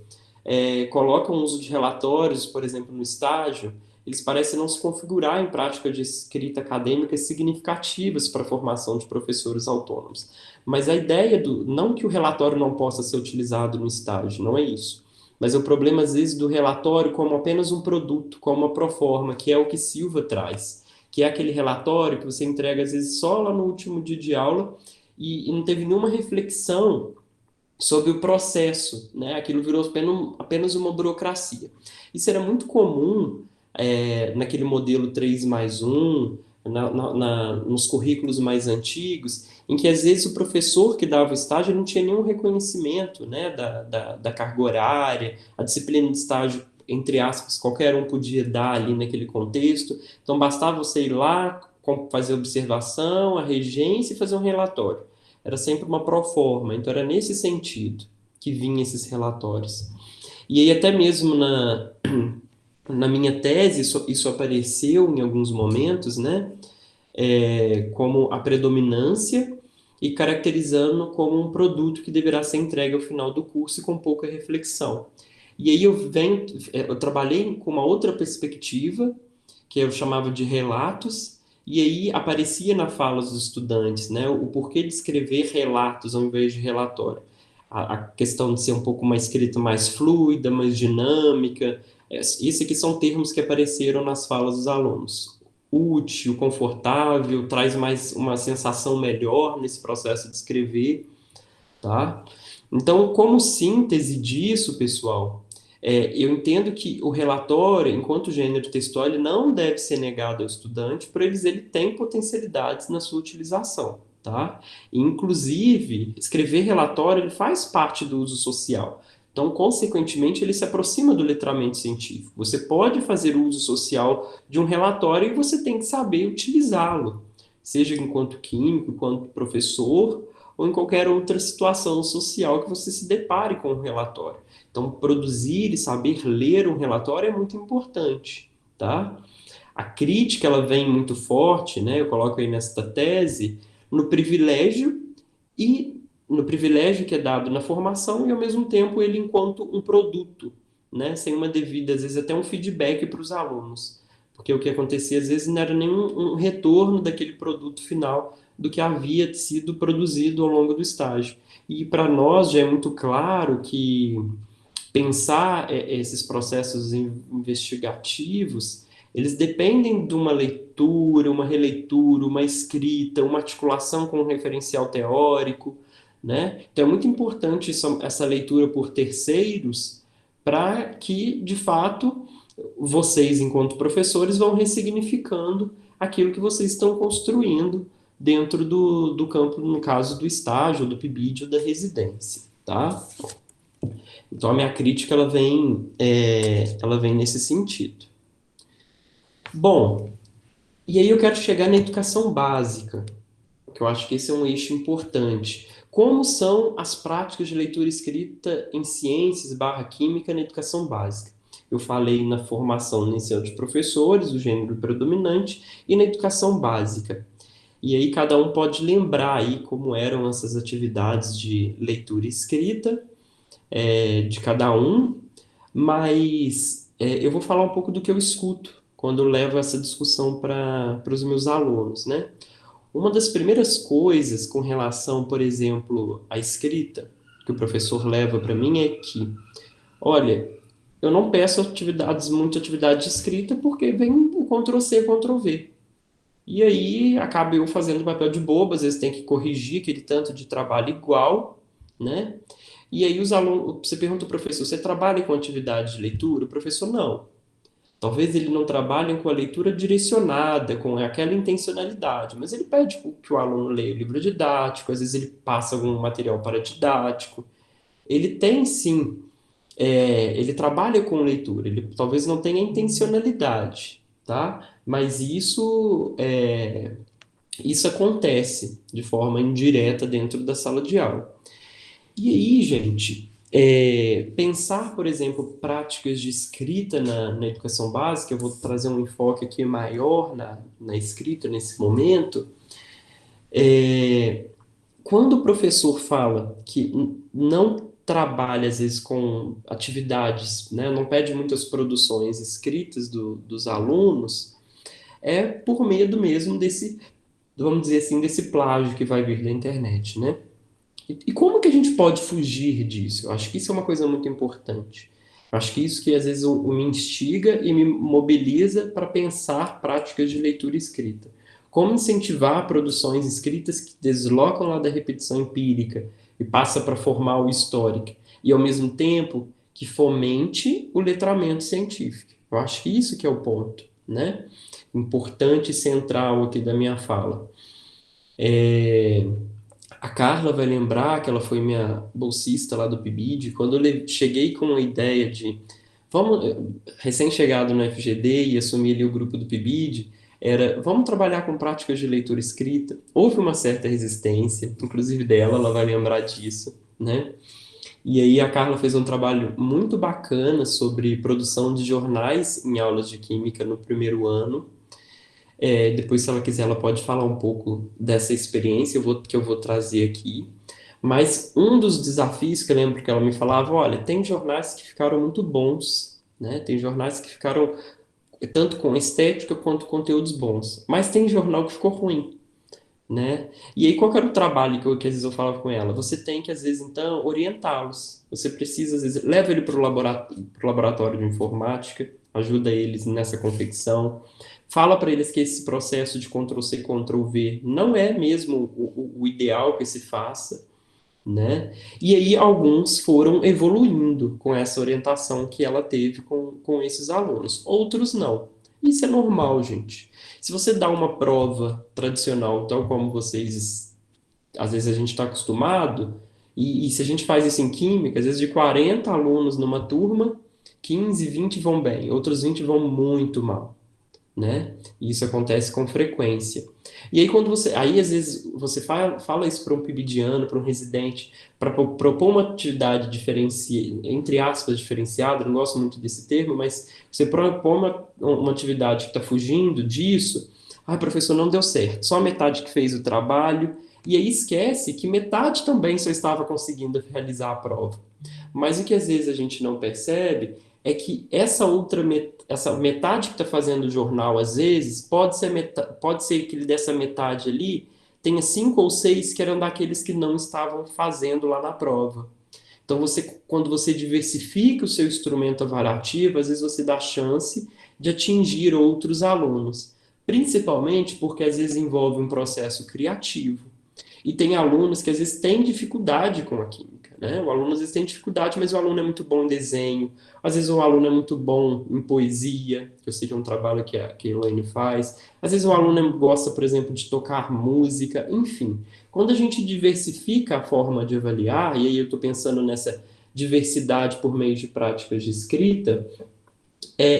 Speaker 2: colocam o uso de relatórios, por exemplo, no estágio, eles parecem não se configurar em prática de escrita acadêmica significativas para a formação de professores autônomos. Mas a ideia não que o relatório não possa ser utilizado no estágio, não é isso. Mas é o problema, às vezes, do relatório como apenas um produto, como uma proforma, que é o que Silva traz, que é aquele relatório que você entrega, às vezes, só lá no último dia de aula e não teve nenhuma reflexão sobre o processo, né? Aquilo virou apenas uma burocracia. Isso era muito comum naquele modelo 3+1, nos currículos mais antigos, em que às vezes o professor que dava o estágio não tinha nenhum reconhecimento, né, da carga horária, a disciplina de estágio, entre aspas, qualquer um podia dar ali naquele contexto, então bastava você ir lá, fazer observação, a regência e fazer um relatório. Era sempre uma proforma, então era nesse sentido que vinham esses relatórios. E aí até mesmo na minha tese isso apareceu em alguns momentos, né, como a predominância e caracterizando como um produto que deverá ser entregue ao final do curso e com pouca reflexão. E aí eu trabalhei com uma outra perspectiva, que eu chamava de relatos, e aí aparecia na fala dos estudantes, né, o porquê de escrever relatos ao invés de relatório. A questão de ser um pouco mais escrita, mais fluida, mais dinâmica. Isso aqui são termos que apareceram nas falas dos alunos. Útil, confortável, traz mais uma sensação melhor nesse processo de escrever, tá? Então, como síntese disso, pessoal, eu entendo que o relatório, enquanto gênero textual, ele não deve ser negado ao estudante, por ele tem potencialidades na sua utilização, tá? Inclusive, escrever relatório, ele faz parte do uso social. Então, consequentemente, ele se aproxima do letramento científico. Você pode fazer uso social de um relatório e você tem que saber utilizá-lo, seja enquanto químico, enquanto professor, ou em qualquer outra situação social que você se depare com um relatório. Então, produzir e saber ler um relatório é muito importante, tá? A crítica, ela vem muito forte, né? Eu coloco aí nesta tese, no privilégio no privilégio que é dado na formação e, ao mesmo tempo, ele enquanto um produto, né? Sem uma devida, às vezes, até um feedback para os alunos. Porque o que acontecia, às vezes, não era nenhum um retorno daquele produto final do que havia sido produzido ao longo do estágio. E para nós já é muito claro que pensar esses processos investigativos, eles dependem de uma leitura, uma releitura, uma escrita, uma articulação com um referencial teórico, né? Então é muito importante essa leitura por terceiros para que, de fato, vocês, enquanto professores, vão ressignificando aquilo que vocês estão construindo dentro do campo, no caso do estágio, do PIBID ou da residência, tá? Então, a minha crítica, ela vem nesse sentido. Bom, e aí eu quero chegar na educação básica, que eu acho que esse é um eixo importante. Como são as práticas de leitura e escrita em ciências / química na educação básica? Eu falei na formação inicial de professores, o gênero predominante, e na educação básica. E aí cada um pode lembrar aí como eram essas atividades de leitura e escrita de cada um, mas eu vou falar um pouco do que eu escuto quando eu levo essa discussão para os meus alunos, né? Uma das primeiras coisas com relação, por exemplo, à escrita, que o professor leva para mim é que, olha, eu não peço muita atividade de escrita porque vem o Ctrl+C, Ctrl+V. E aí acaba eu fazendo papel de bobo, às vezes tem que corrigir aquele tanto de trabalho igual, né? E aí os alunos, você pergunta ao professor, você trabalha com atividade de leitura? O professor, não. Talvez ele não trabalhe com a leitura direcionada, com aquela intencionalidade, mas ele pede que o aluno leia o livro didático, às vezes ele passa algum material paradidático. Ele tem sim, ele trabalha com leitura, ele talvez não tenha intencionalidade, tá? Mas isso acontece de forma indireta dentro da sala de aula. E aí, gente, pensar, por exemplo, práticas de escrita na educação básica, eu vou trazer um enfoque aqui maior na escrita nesse momento. Quando o professor fala que não trabalha, às vezes, com atividades, né, não pede muitas produções escritas dos alunos, é por medo mesmo desse, vamos dizer assim, desse plágio que vai vir da internet, né? E como que a gente pode fugir disso? Eu acho que isso é uma coisa muito importante. Eu acho que isso que às vezes me instiga e me mobiliza para pensar práticas de leitura escrita. Como incentivar produções escritas que deslocam lá da repetição empírica e passa para formal histórica, e ao mesmo tempo que fomente o letramento científico. Eu acho que isso que é o ponto, né? Importante e central aqui da minha fala. A Carla vai lembrar que ela foi minha bolsista lá do PIBID, quando eu cheguei com a ideia de, vamos, recém-chegado no FGD e assumi ali o grupo do PIBID, vamos trabalhar com práticas de leitura escrita. Houve uma certa resistência, inclusive dela, ela vai lembrar disso, né? E aí a Carla fez um trabalho muito bacana sobre produção de jornais em aulas de química no primeiro ano. Depois, se ela quiser, ela pode falar um pouco dessa experiência que eu vou trazer aqui. Mas um dos desafios que eu lembro que ela me falava, olha, tem jornais que ficaram muito bons, né? Tem jornais que ficaram tanto com estética quanto conteúdos bons. Mas tem jornal que ficou ruim, né? E aí, qual que era o trabalho que às vezes eu falava com ela? Você tem que, às vezes, então, orientá-los. Você precisa, às vezes, leva ele para o laboratório de informática, ajuda eles nessa confecção, fala para eles que esse processo de Ctrl+C, Ctrl+V não é mesmo o ideal que se faça, né? E aí alguns foram evoluindo com essa orientação que ela teve com esses alunos, outros não. Isso é normal, gente. Se você dá uma prova tradicional, tal como vocês, às vezes a gente está acostumado, e se a gente faz isso em química, às vezes de 40 alunos numa turma, 15, 20 vão bem, outros 20 vão muito mal, né? E isso acontece com frequência. E aí aí às vezes você fala isso para um pibidiano, para um residente, para propor uma atividade entre aspas, diferenciada, eu não gosto muito desse termo, mas você propõe uma atividade que está fugindo disso, professor, não deu certo, só a metade que fez o trabalho, e aí esquece que metade também só estava conseguindo realizar a prova. Mas o que às vezes a gente não percebe é que essa metade que está fazendo o jornal, às vezes, pode ser que dessa metade ali tenha 5 ou 6 que eram daqueles que não estavam fazendo lá na prova. Então, quando você diversifica o seu instrumento avaliativo, às vezes você dá chance de atingir outros alunos, principalmente porque às vezes envolve um processo criativo. E tem alunos que às vezes têm dificuldade com a química, né? O aluno às vezes tem dificuldade, mas o aluno é muito bom em desenho, às vezes o aluno é muito bom em poesia, que eu sei que é um trabalho que a Elaine faz, às vezes o aluno gosta, por exemplo, de tocar música, enfim. Quando a gente diversifica a forma de avaliar, e aí eu estou pensando nessa diversidade por meio de práticas de escrita,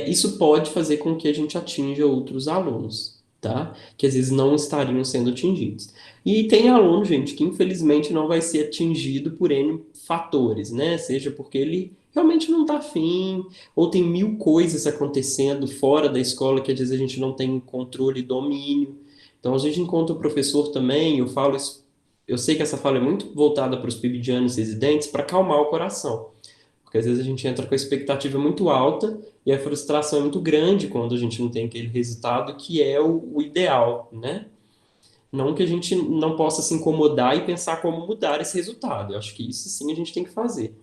Speaker 2: isso pode fazer com que a gente atinja outros alunos, tá? Que às vezes não estariam sendo atingidos. E tem aluno, gente, que infelizmente não vai ser atingido por N fatores, né? Seja porque ele realmente não está afim, ou tem mil coisas acontecendo fora da escola que às vezes a gente não tem controle e domínio. Então a gente encontra o professor também, eu falo isso, eu sei que essa fala é muito voltada para os pibidianos residentes, para acalmar o coração. Porque às vezes a gente entra com a expectativa muito alta e a frustração é muito grande quando a gente não tem aquele resultado que é o ideal, né? Não que a gente não possa se incomodar e pensar como mudar esse resultado. Eu acho que isso sim a gente tem que fazer.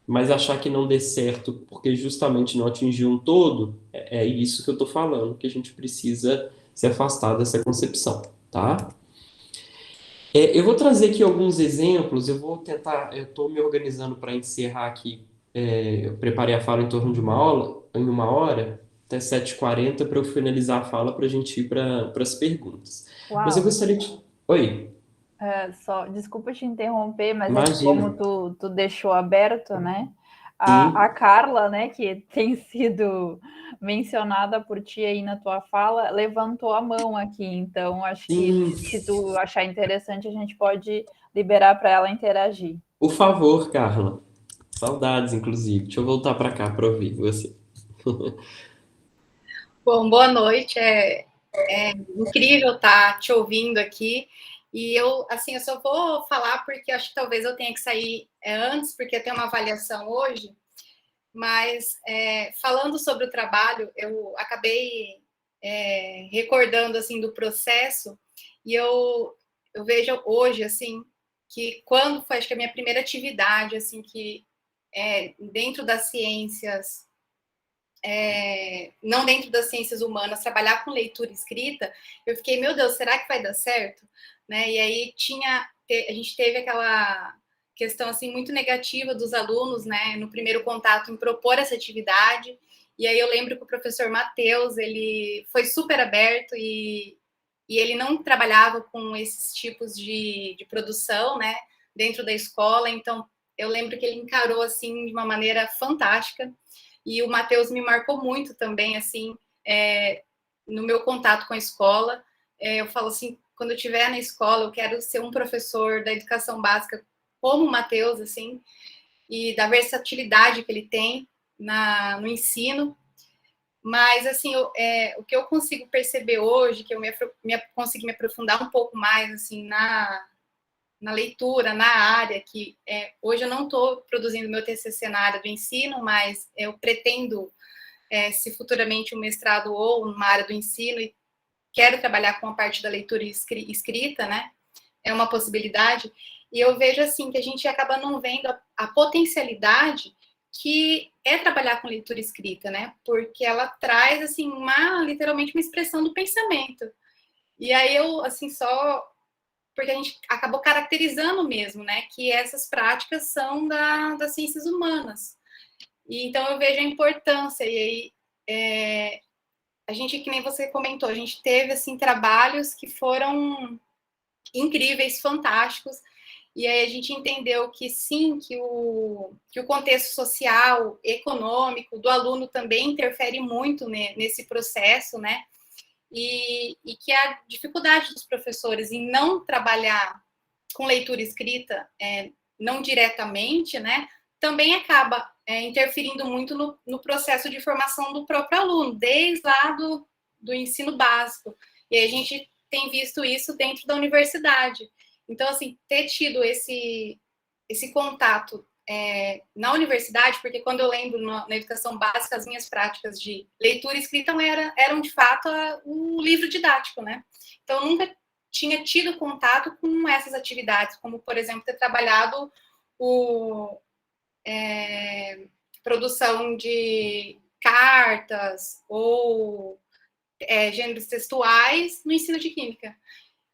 Speaker 2: Mas achar que não dê certo porque justamente não atingiu um todo, é isso que eu estou falando, que a gente precisa se afastar dessa concepção, tá? Eu vou trazer aqui alguns exemplos, eu vou tentar, eu estou me organizando para encerrar aqui, eu preparei a fala em torno de em uma hora, até 7h40, para eu finalizar a fala para a gente ir para as perguntas. Mas eu
Speaker 1: Uau!
Speaker 2: gostaria de... Oi,
Speaker 1: Só, desculpa te interromper, mas é que
Speaker 2: imagina.
Speaker 1: como tu deixou aberto, né? A
Speaker 2: Sim,
Speaker 1: Carla, né, que tem sido mencionada por ti aí na tua fala, levantou a mão aqui. Então, acho que
Speaker 2: sim,
Speaker 1: se tu achar interessante, a gente pode liberar para ela interagir.
Speaker 2: por favor, Carla. Saudades, inclusive. Deixa eu voltar para cá para ouvir você.
Speaker 3: Bom, boa noite. É incrível estar te ouvindo aqui. E eu, assim, eu só vou falar porque acho que talvez eu tenha que sair antes, porque tem uma avaliação hoje. Mas falando sobre o trabalho, eu acabei recordando assim do processo e eu vejo hoje assim que quando foi, acho que a minha primeira atividade assim que dentro das ciências não dentro das ciências humanas, trabalhar com leitura e escrita, eu fiquei, meu Deus, será que vai dar certo? Né? E aí a gente teve aquela questão assim muito negativa dos alunos, né, no primeiro contato em propor essa atividade. E aí eu lembro que o professor Matheus, ele foi super aberto e ele não trabalhava com esses tipos de produção, né, dentro da escola. Então eu lembro que ele encarou assim de uma maneira fantástica. E o Matheus me marcou muito também, assim, no meu contato com a escola. Eu falo assim, quando eu estiver na escola, eu quero ser um professor da educação básica como o Matheus, assim, e da versatilidade que ele tem no ensino. Mas, assim, o que eu consigo perceber hoje, que eu consegui me aprofundar um pouco mais, assim, na leitura, na área, que hoje eu não estou produzindo meu TCC na área do ensino, mas eu pretendo, se futuramente um mestrado ou uma área do ensino, e quero trabalhar com a parte da leitura e escrita, né? É uma possibilidade. E eu vejo, assim, que a gente acaba não vendo a potencialidade que é trabalhar com leitura e escrita, né? Porque ela traz, assim, literalmente uma expressão do pensamento. E aí eu, assim, só porque a gente acabou caracterizando mesmo, né, que essas práticas são das ciências humanas. E então eu vejo a importância, e aí a gente, que nem você comentou, a gente teve, assim, trabalhos que foram incríveis, fantásticos, e aí a gente entendeu que sim, que o contexto social, econômico do aluno também interfere muito nesse processo, né, e que a dificuldade dos professores em não trabalhar com leitura escrita, não diretamente, né, também acaba interferindo muito no processo de formação do próprio aluno, desde lá do ensino básico. E aí a gente tem visto isso dentro da universidade. Então, assim, ter tido esse contato na universidade, porque quando eu lembro na educação básica, as minhas práticas de leitura e escrita eram de fato um livro didático, né? Então, eu nunca tinha tido contato com essas atividades, como, por exemplo, ter trabalhado produção de cartas ou gêneros textuais no ensino de química.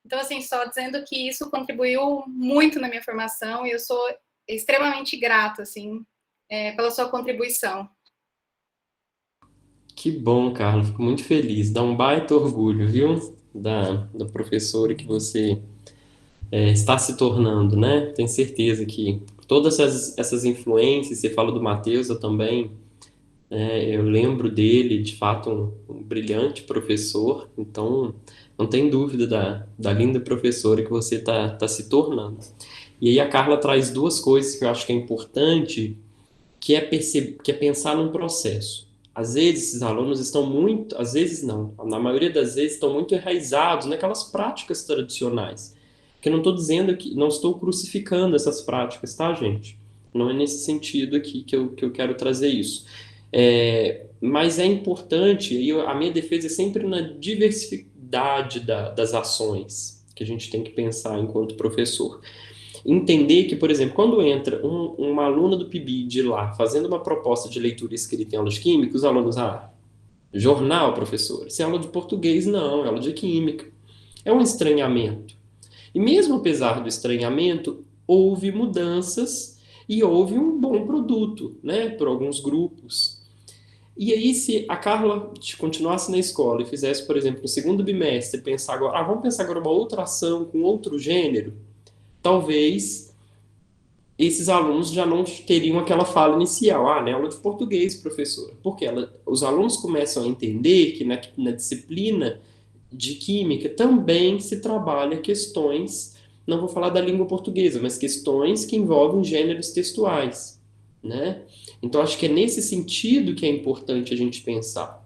Speaker 3: Então, assim, só dizendo que isso contribuiu muito na minha formação e eu sou extremamente grata, assim, pela sua contribuição.
Speaker 2: Que bom, Carla. Fico muito feliz. Dá um baita orgulho, viu? Da professora que você está se tornando, né? Tenho certeza que todas essas influências, você fala do Matheus, eu também, eu lembro dele, de fato, um brilhante professor, então não tem dúvida da linda professora que você tá se tornando. E aí a Carla traz duas coisas que eu acho que é importante, que é pensar num processo. Às vezes esses alunos estão muito, às vezes não, na maioria das vezes estão muito enraizados naquelas práticas tradicionais. Que eu não estou dizendo que, não estou crucificando essas práticas, tá, gente? Não é nesse sentido aqui que eu quero trazer isso. Mas é importante, e a minha defesa é sempre na diversidade das ações que a gente tem que pensar enquanto professor. Entender que, por exemplo, quando entra uma aluna do PIBID lá fazendo uma proposta de leitura escrita em aula de química, os alunos, Jornal, professor? Se é aula de português, não, é aula de química. É um estranhamento. E mesmo apesar do estranhamento, houve mudanças e houve um bom produto, né, por alguns grupos. E aí, se a Carla continuasse na escola e fizesse, por exemplo, no segundo bimestre, pensar agora, vamos pensar agora uma outra ação com outro gênero, talvez esses alunos já não teriam aquela fala inicial, né, aula de português, professora. Porque os alunos começam a entender que na disciplina de química também se trabalha questões, não vou falar da língua portuguesa, mas questões que envolvem gêneros textuais, né? Então, acho que é nesse sentido que é importante a gente pensar,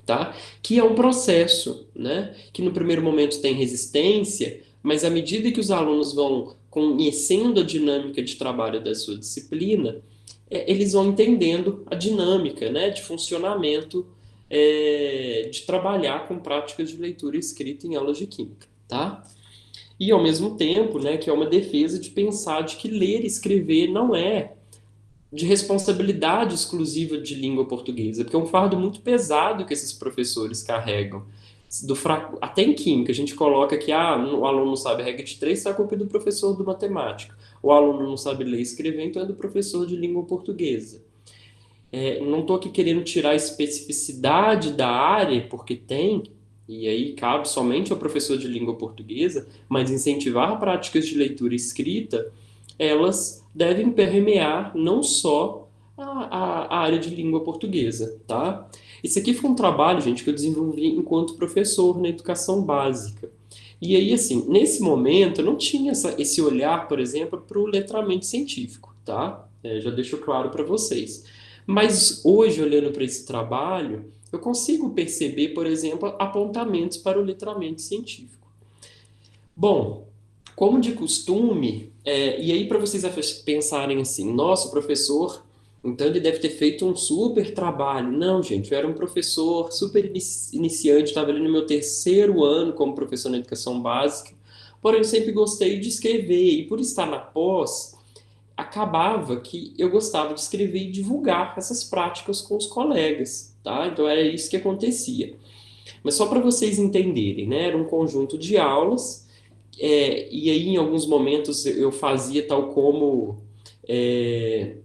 Speaker 2: tá? Que é um processo, né? Que no primeiro momento tem resistência, mas à medida que os alunos vão conhecendo a dinâmica de trabalho da sua disciplina, eles vão entendendo a dinâmica, né, de funcionamento de trabalhar com práticas de leitura e escrita em aulas de química, tá? E ao mesmo tempo, né, que é uma defesa de pensar de que ler e escrever não é de responsabilidade exclusiva de língua portuguesa, porque é um fardo muito pesado que esses professores carregam. Até em química, a gente coloca que o aluno não sabe a regra de três, está a culpa do professor do matemática. O aluno não sabe ler e escrever, então é do professor de língua portuguesa. Não estou aqui querendo tirar a especificidade da área, porque tem, e aí cabe somente ao professor de língua portuguesa, mas incentivar práticas de leitura e escrita, elas devem permear não só a área de língua portuguesa, tá? Isso aqui foi um trabalho, gente, que eu desenvolvi enquanto professor na educação básica. E aí, assim, nesse momento, eu não tinha esse olhar, por exemplo, para o letramento científico, tá? Já deixo claro para vocês. Mas hoje, olhando para esse trabalho, eu consigo perceber, por exemplo, apontamentos para o letramento científico. Bom, como de costume, e aí para vocês pensarem assim, nossa, o professor, então ele deve ter feito um super trabalho. Não, gente, eu era um professor super iniciante, estava ali no meu terceiro ano como professor na educação básica, porém eu sempre gostei de escrever, e por estar na pós, acabava que eu gostava de escrever e divulgar essas práticas com os colegas, tá? Então era isso que acontecia. Mas só para vocês entenderem, né? Era um conjunto de aulas, e aí em alguns momentos eu fazia tal como é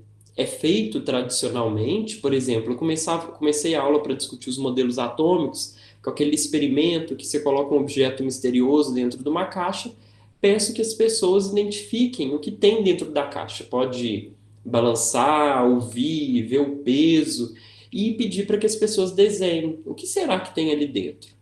Speaker 2: feito tradicionalmente. Por exemplo, eu comecei a aula para discutir os modelos atômicos, com aquele experimento que você coloca um objeto misterioso dentro de uma caixa. Peço que as pessoas identifiquem o que tem dentro da caixa. Pode balançar, ouvir, ver o peso e pedir para que as pessoas desenhem o que será que tem ali dentro.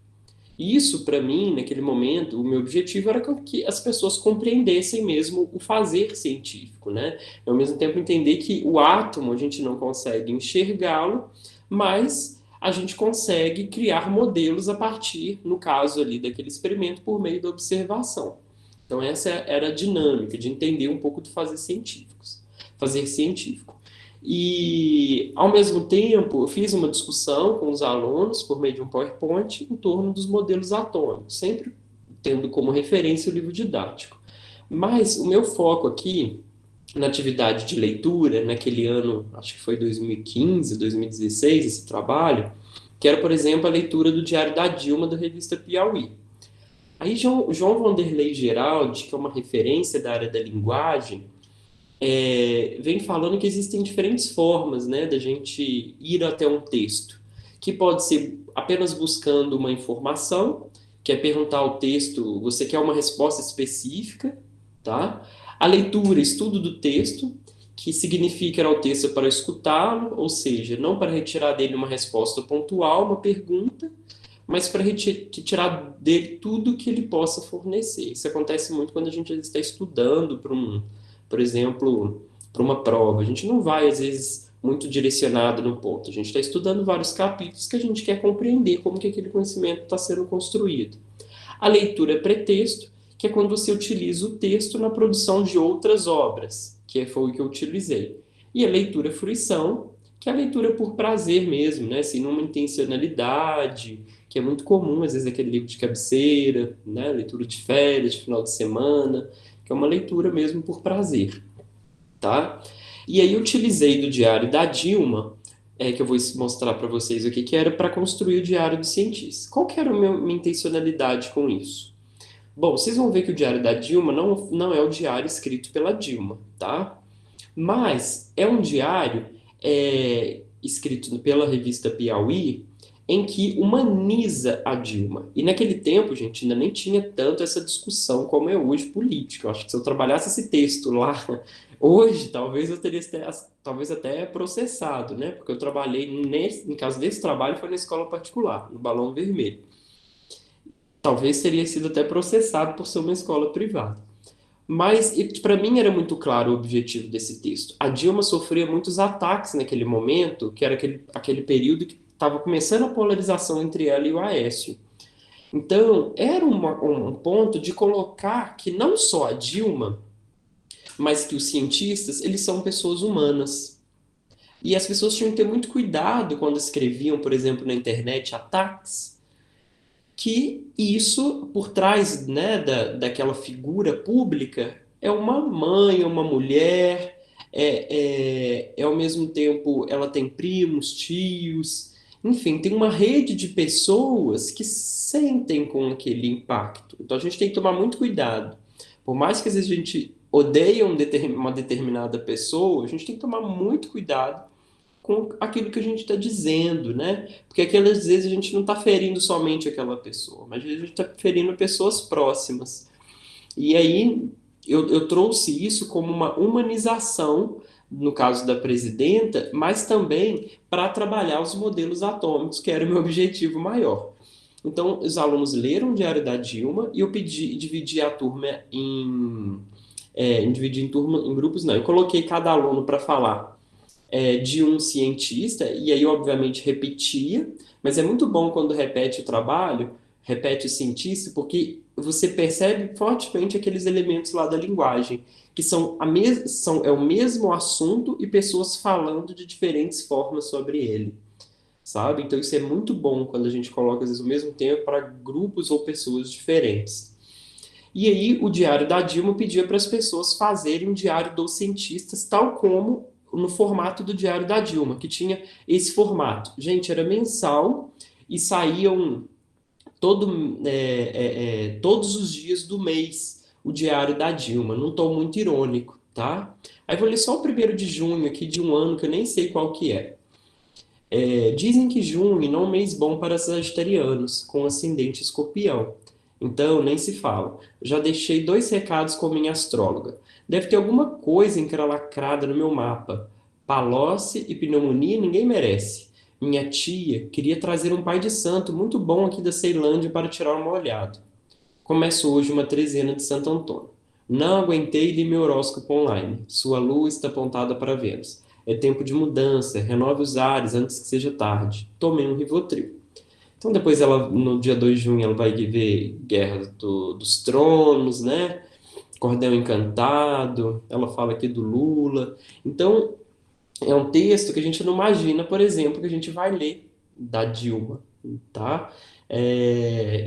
Speaker 2: Isso, para mim, naquele momento, o meu objetivo era que as pessoas compreendessem mesmo o fazer científico, né? Ao mesmo tempo entender que o átomo a gente não consegue enxergá-lo, mas a gente consegue criar modelos a partir, no caso ali daquele experimento, por meio da observação. Então essa era a dinâmica de entender um pouco do fazer científico. E, ao mesmo tempo, eu fiz uma discussão com os alunos, por meio de um PowerPoint, em torno dos modelos atômicos, sempre tendo como referência o livro didático. Mas o meu foco aqui, na atividade de leitura, naquele ano, acho que foi 2015, 2016, esse trabalho, que era, por exemplo, a leitura do Diário da Dilma, da revista Piauí. Aí, João Vanderlei Geraldi, que é uma referência da área da linguagem, vem falando que existem diferentes formas, né, da gente ir até um texto, que pode ser apenas buscando uma informação, que é perguntar ao texto, você quer uma resposta específica, tá? A leitura, estudo do texto, que significa ir ao texto para escutá-lo, ou seja, não para retirar dele uma resposta pontual, uma pergunta, mas para retirar dele tudo que ele possa fornecer. Isso acontece muito quando a gente está estudando por exemplo, para uma prova. A gente não vai, às vezes, muito direcionado no ponto. A gente está estudando vários capítulos que a gente quer compreender como que aquele conhecimento está sendo construído. A leitura é pretexto, que é quando você utiliza o texto na produção de outras obras, que foi o que eu utilizei. E a leitura fruição, que é a leitura por prazer mesmo, né? Assim, numa intencionalidade, que é muito comum, às vezes, aquele livro de cabeceira, né? Leitura de férias, de final de semana, que é uma leitura mesmo por prazer, tá? E aí eu utilizei do Diário da Dilma, que eu vou mostrar para vocês aqui, que era para construir o Diário do Cientista. Qual que era a minha intencionalidade com isso? Bom, vocês vão ver que o Diário da Dilma não é o diário escrito pela Dilma, tá? Mas é um diário escrito pela revista Piauí, em que humaniza a Dilma. E naquele tempo, gente, ainda nem tinha tanto essa discussão como é hoje política. Eu acho que se eu trabalhasse esse texto lá hoje, talvez eu teria talvez até processado, né? Porque eu trabalhei, no caso desse trabalho, foi na escola particular, no Balão Vermelho. Talvez teria sido até processado por ser uma escola privada. Mas para mim era muito claro o objetivo desse texto. A Dilma sofria muitos ataques naquele momento, que era aquele período que estava começando a polarização entre ela e o Aécio. Então, era um ponto de colocar que não só a Dilma, mas que os cientistas, eles são pessoas humanas. E as pessoas tinham que ter muito cuidado quando escreviam, por exemplo, na internet, ataques, que isso, por trás, né, daquela figura pública, é uma mãe, é uma mulher, ao mesmo tempo ela tem primos, tios, enfim, tem uma rede de pessoas que sentem com aquele impacto. Então a gente tem que tomar muito cuidado. Por mais que às vezes a gente odeie uma determinada pessoa, a gente tem que tomar muito cuidado com aquilo que a gente está dizendo, né? Porque aquelas vezes a gente não está ferindo somente aquela pessoa, mas a gente está ferindo pessoas próximas. E aí eu trouxe isso como uma humanização, no caso da presidenta, mas também para trabalhar os modelos atômicos, que era o meu objetivo maior. Então, os alunos leram o Diário da Dilma e eu dividi a turma em grupos, não. Eu coloquei cada aluno para falar de um cientista, e aí, obviamente, repetia, mas é muito bom quando repete o trabalho, repete o cientista, porque você percebe fortemente aqueles elementos lá da linguagem, que é o mesmo assunto e pessoas falando de diferentes formas sobre ele, sabe? Então, isso é muito bom quando a gente coloca, às vezes, o mesmo tempo para grupos ou pessoas diferentes. E aí, o Diário da Dilma pedia para as pessoas fazerem um diário dos cientistas, tal como no formato do Diário da Dilma, que tinha esse formato. Gente, era mensal e saíam todos os dias do mês o Diário da Dilma, num tom muito irônico, tá? Aí vou ler só o 1º de junho aqui de um ano que eu nem sei qual que é. Dizem que junho não é um mês bom para sagitarianos, com ascendente escorpião. Então, nem se fala. Já deixei 2 recados com minha astróloga. Deve ter alguma coisa encralacrada no meu mapa. Palocce e pneumonia ninguém merece. Minha tia queria trazer um pai de santo muito bom aqui da Ceilândia para tirar uma olhada. Começo hoje uma trezena de Santo Antônio. Não aguentei e li meu horóscopo online. Sua lua está apontada para Vênus. É tempo de mudança, renove os ares antes que seja tarde. Tomei um Rivotril. Então depois no dia 2 de junho, ela vai ver Guerra dos Tronos, né? Cordel Encantado, ela fala aqui do Lula. Então, é um texto que a gente não imagina, por exemplo, que a gente vai ler da Dilma, tá?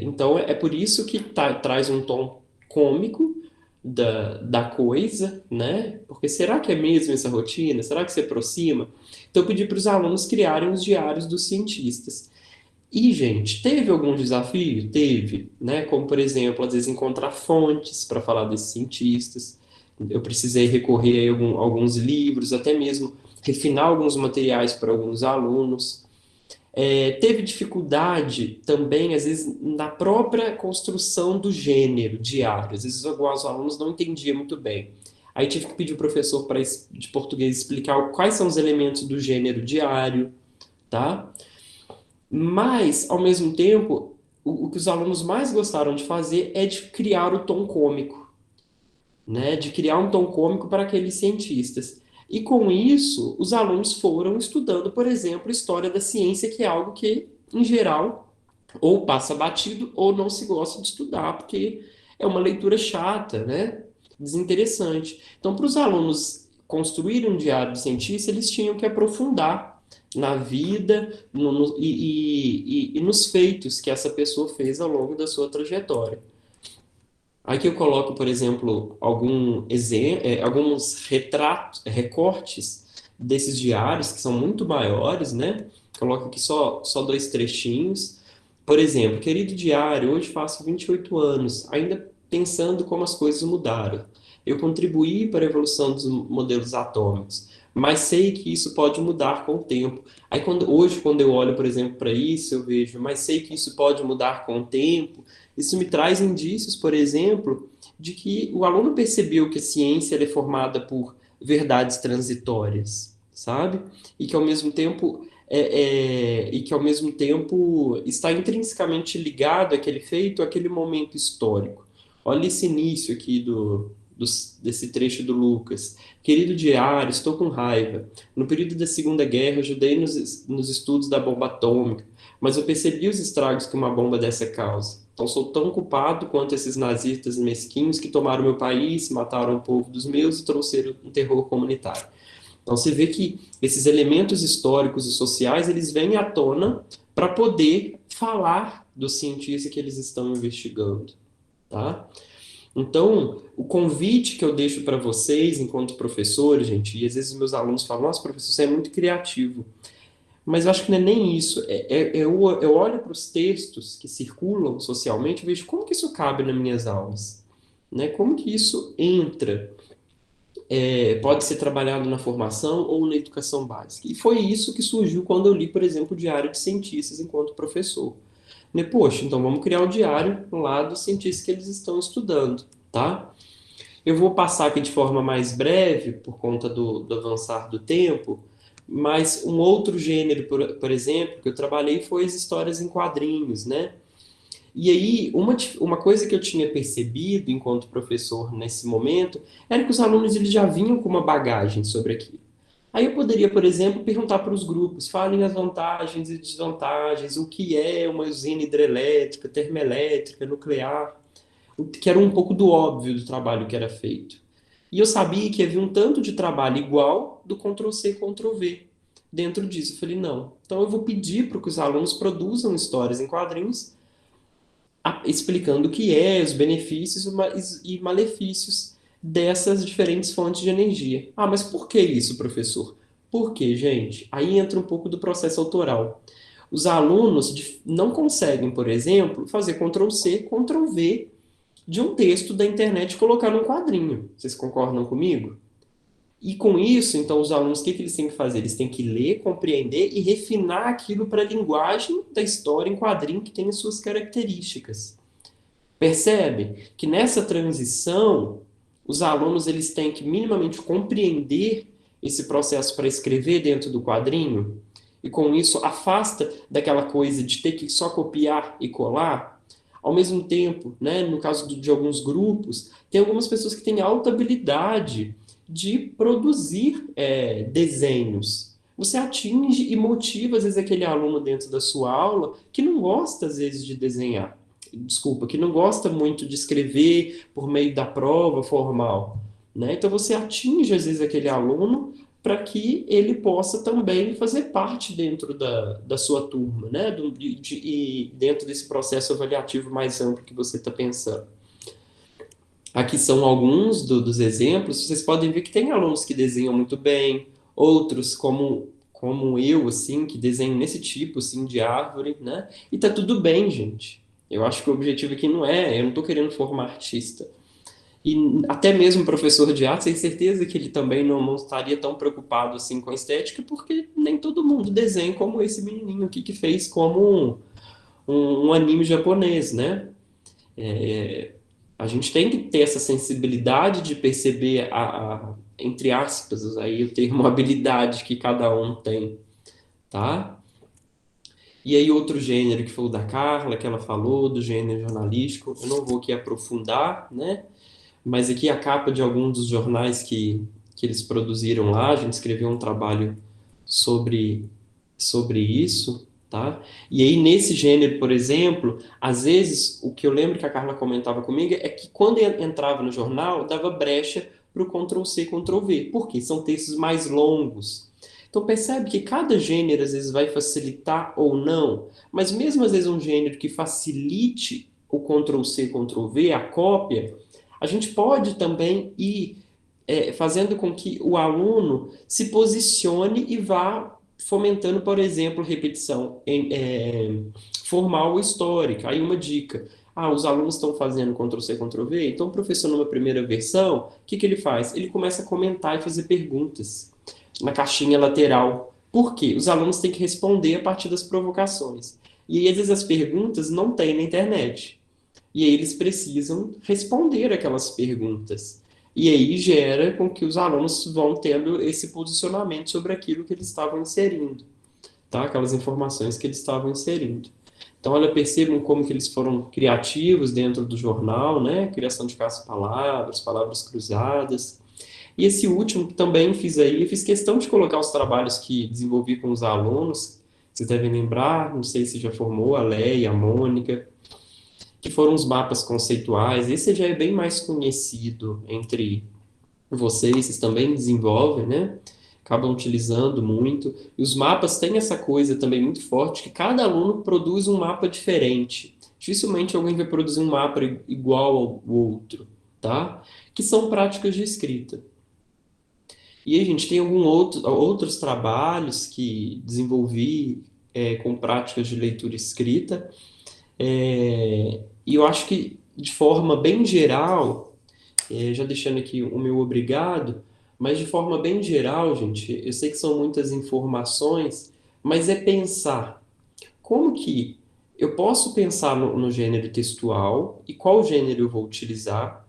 Speaker 2: Então, é por isso que traz um tom cômico da coisa, né? Porque será que é mesmo essa rotina? Será que se aproxima? Então, eu pedi para os alunos criarem os diários dos cientistas. E, gente, teve algum desafio? Teve, né? Como, por exemplo, às vezes encontrar fontes para falar desses cientistas. Eu precisei recorrer a alguns livros, até mesmo refinar alguns materiais para alguns alunos. Teve dificuldade também, às vezes, na própria construção do gênero diário. Às vezes, alguns alunos não entendiam muito bem. Aí tive que pedir o professor de português explicar quais são os elementos do gênero diário, tá? Mas, ao mesmo tempo, o que os alunos mais gostaram de fazer é de criar o tom cômico, né? De criar um tom cômico para aqueles cientistas. E com isso, os alunos foram estudando, por exemplo, história da ciência, que é algo que, em geral, ou passa batido ou não se gosta de estudar, porque é uma leitura chata, né? Desinteressante. Então, para os alunos construírem um diário de cientista, eles tinham que aprofundar na vida e nos feitos que essa pessoa fez ao longo da sua trajetória. Aqui eu coloco, por exemplo, alguns recortes desses diários, que são muito maiores, né? Coloco aqui só 2 trechinhos. Por exemplo, querido diário, hoje faço 28 anos, ainda pensando como as coisas mudaram. Eu contribuí para a evolução dos modelos atômicos, mas sei que isso pode mudar com o tempo. Aí hoje, quando eu olho, por exemplo, para isso, eu vejo, mas sei que isso pode mudar com o tempo. Isso me traz indícios, por exemplo, de que o aluno percebeu que a ciência ela é formada por verdades transitórias, sabe? E que ao mesmo tempo está intrinsecamente ligado àquele feito, àquele momento histórico. Olha esse início aqui desse trecho do Lucas. Querido diário, estou com raiva. No período da Segunda Guerra, ajudei nos estudos da bomba atômica, mas eu percebi os estragos que uma bomba dessa causa. Então sou tão culpado quanto esses nazistas mesquinhos que tomaram meu país, mataram o povo dos meus e trouxeram um terror comunitário. Então você vê que esses elementos históricos e sociais, eles vêm à tona para poder falar do cientista que eles estão investigando, tá? Então, o convite que eu deixo para vocês, enquanto professores, gente, e às vezes meus alunos falam, nossa, professor, você é muito criativo. Mas eu acho que não é nem isso. Eu olho para os textos que circulam socialmente e vejo como que isso cabe nas minhas aulas, né? Como que isso entra, pode ser trabalhado na formação ou na educação básica. E foi isso que surgiu quando eu li, por exemplo, o Diário de Cientistas enquanto professor. Né? Poxa, então vamos criar o diário lá dos cientistas que eles estão estudando, tá? Eu vou passar aqui de forma mais breve, por conta do avançar do tempo, mas um outro gênero, por exemplo, que eu trabalhei foi as histórias em quadrinhos, né? E aí, uma coisa que eu tinha percebido enquanto professor nesse momento era que os alunos eles já vinham com uma bagagem sobre aquilo. Aí eu poderia, por exemplo, perguntar para os grupos, falem as vantagens e desvantagens, o que é uma usina hidrelétrica, termoelétrica, nuclear, que era um pouco do óbvio do trabalho que era feito. E eu sabia que havia um tanto de trabalho igual do Ctrl+C, Ctrl+V dentro disso. Eu falei, não. Então eu vou pedir para que os alunos produzam histórias em quadrinhos explicando o que é, os benefícios e malefícios dessas diferentes fontes de energia. Ah, mas por que isso, professor? Por quê, gente? Aí entra um pouco do processo autoral. Os alunos não conseguem, por exemplo, fazer Ctrl+C, Ctrl+V de um texto da internet e colocar num quadrinho. Vocês concordam comigo? E com isso, então, os alunos, o que eles têm que fazer? Eles têm que ler, compreender e refinar aquilo para a linguagem da história em quadrinho que tem as suas características. Percebe que nessa transição, os alunos eles têm que minimamente compreender esse processo para escrever dentro do quadrinho, e com isso afasta daquela coisa de ter que só copiar e colar. Ao mesmo tempo, né, no caso de alguns grupos, tem algumas pessoas que têm alta habilidade de produzir desenhos. Você atinge e motiva, às vezes, aquele aluno dentro da sua aula que não gosta, às vezes, de desenhar. Desculpa, que não gosta muito de escrever por meio da prova formal. Né? Então, você atinge, às vezes, aquele aluno para que ele possa também fazer parte dentro da sua turma, né? E dentro desse processo avaliativo mais amplo que você está pensando. Aqui são alguns dos exemplos. Vocês podem ver que tem alunos que desenham muito bem, outros como eu, assim, que desenham nesse tipo, assim, de árvore, né? E tá tudo bem, gente. Eu acho que o objetivo aqui eu não estou querendo formar artista. E até mesmo o professor de arte, tenho certeza que ele também não estaria tão preocupado assim com a estética, porque nem todo mundo desenha como esse menininho aqui que fez como um anime japonês, né? A gente tem que ter essa sensibilidade de perceber entre aspas, aí o termo habilidade que cada um tem, tá? E aí outro gênero que foi o da Carla, que ela falou, do gênero jornalístico, eu não vou aqui aprofundar, né? Mas aqui a capa de alguns dos jornais que eles produziram lá, a gente escreveu um trabalho sobre isso, tá? E aí, nesse gênero, por exemplo, às vezes, o que eu lembro que a Carla comentava comigo é que quando entrava no jornal, dava brecha para o Ctrl+C, Ctrl+V. Por quê? São textos mais longos. Então, percebe que cada gênero, às vezes, vai facilitar ou não, mas mesmo, às vezes, um gênero que facilite o Ctrl+C, Ctrl+V, a cópia, a gente pode também ir fazendo com que o aluno se posicione e vá fomentando, por exemplo, repetição formal ou histórica. Aí uma dica. Os alunos estão fazendo Ctrl+C, Ctrl+V, então o professor, numa primeira versão, o que ele faz? Ele começa a comentar e fazer perguntas na caixinha lateral. Por quê? Os alunos têm que responder a partir das provocações. E aí, às vezes, as perguntas não tem na internet. E aí eles precisam responder aquelas perguntas. E aí gera com que os alunos vão tendo esse posicionamento sobre aquilo que eles estavam inserindo, tá? Aquelas informações que eles estavam inserindo. Então, olha, percebam como que eles foram criativos dentro do jornal, né? Criação de caça-palavras, palavras cruzadas. E esse último também fiz aí, eu fiz questão de colocar os trabalhos que desenvolvi com os alunos. Vocês devem lembrar, não sei se já formou, a Leia, a Mônica, que foram os mapas conceituais. Esse já é bem mais conhecido entre vocês também desenvolvem, né? Acabam utilizando muito. E os mapas têm essa coisa também muito forte, que cada aluno produz um mapa diferente. Dificilmente alguém vai produzir um mapa igual ao outro, tá? Que são práticas de escrita. E aí, gente, tem outros trabalhos que desenvolvi com práticas de leitura e escrita. E eu acho que, de forma bem geral, já deixando aqui o meu obrigado, mas de forma bem geral, gente, eu sei que são muitas informações, mas é pensar como que eu posso pensar no gênero textual e qual gênero eu vou utilizar,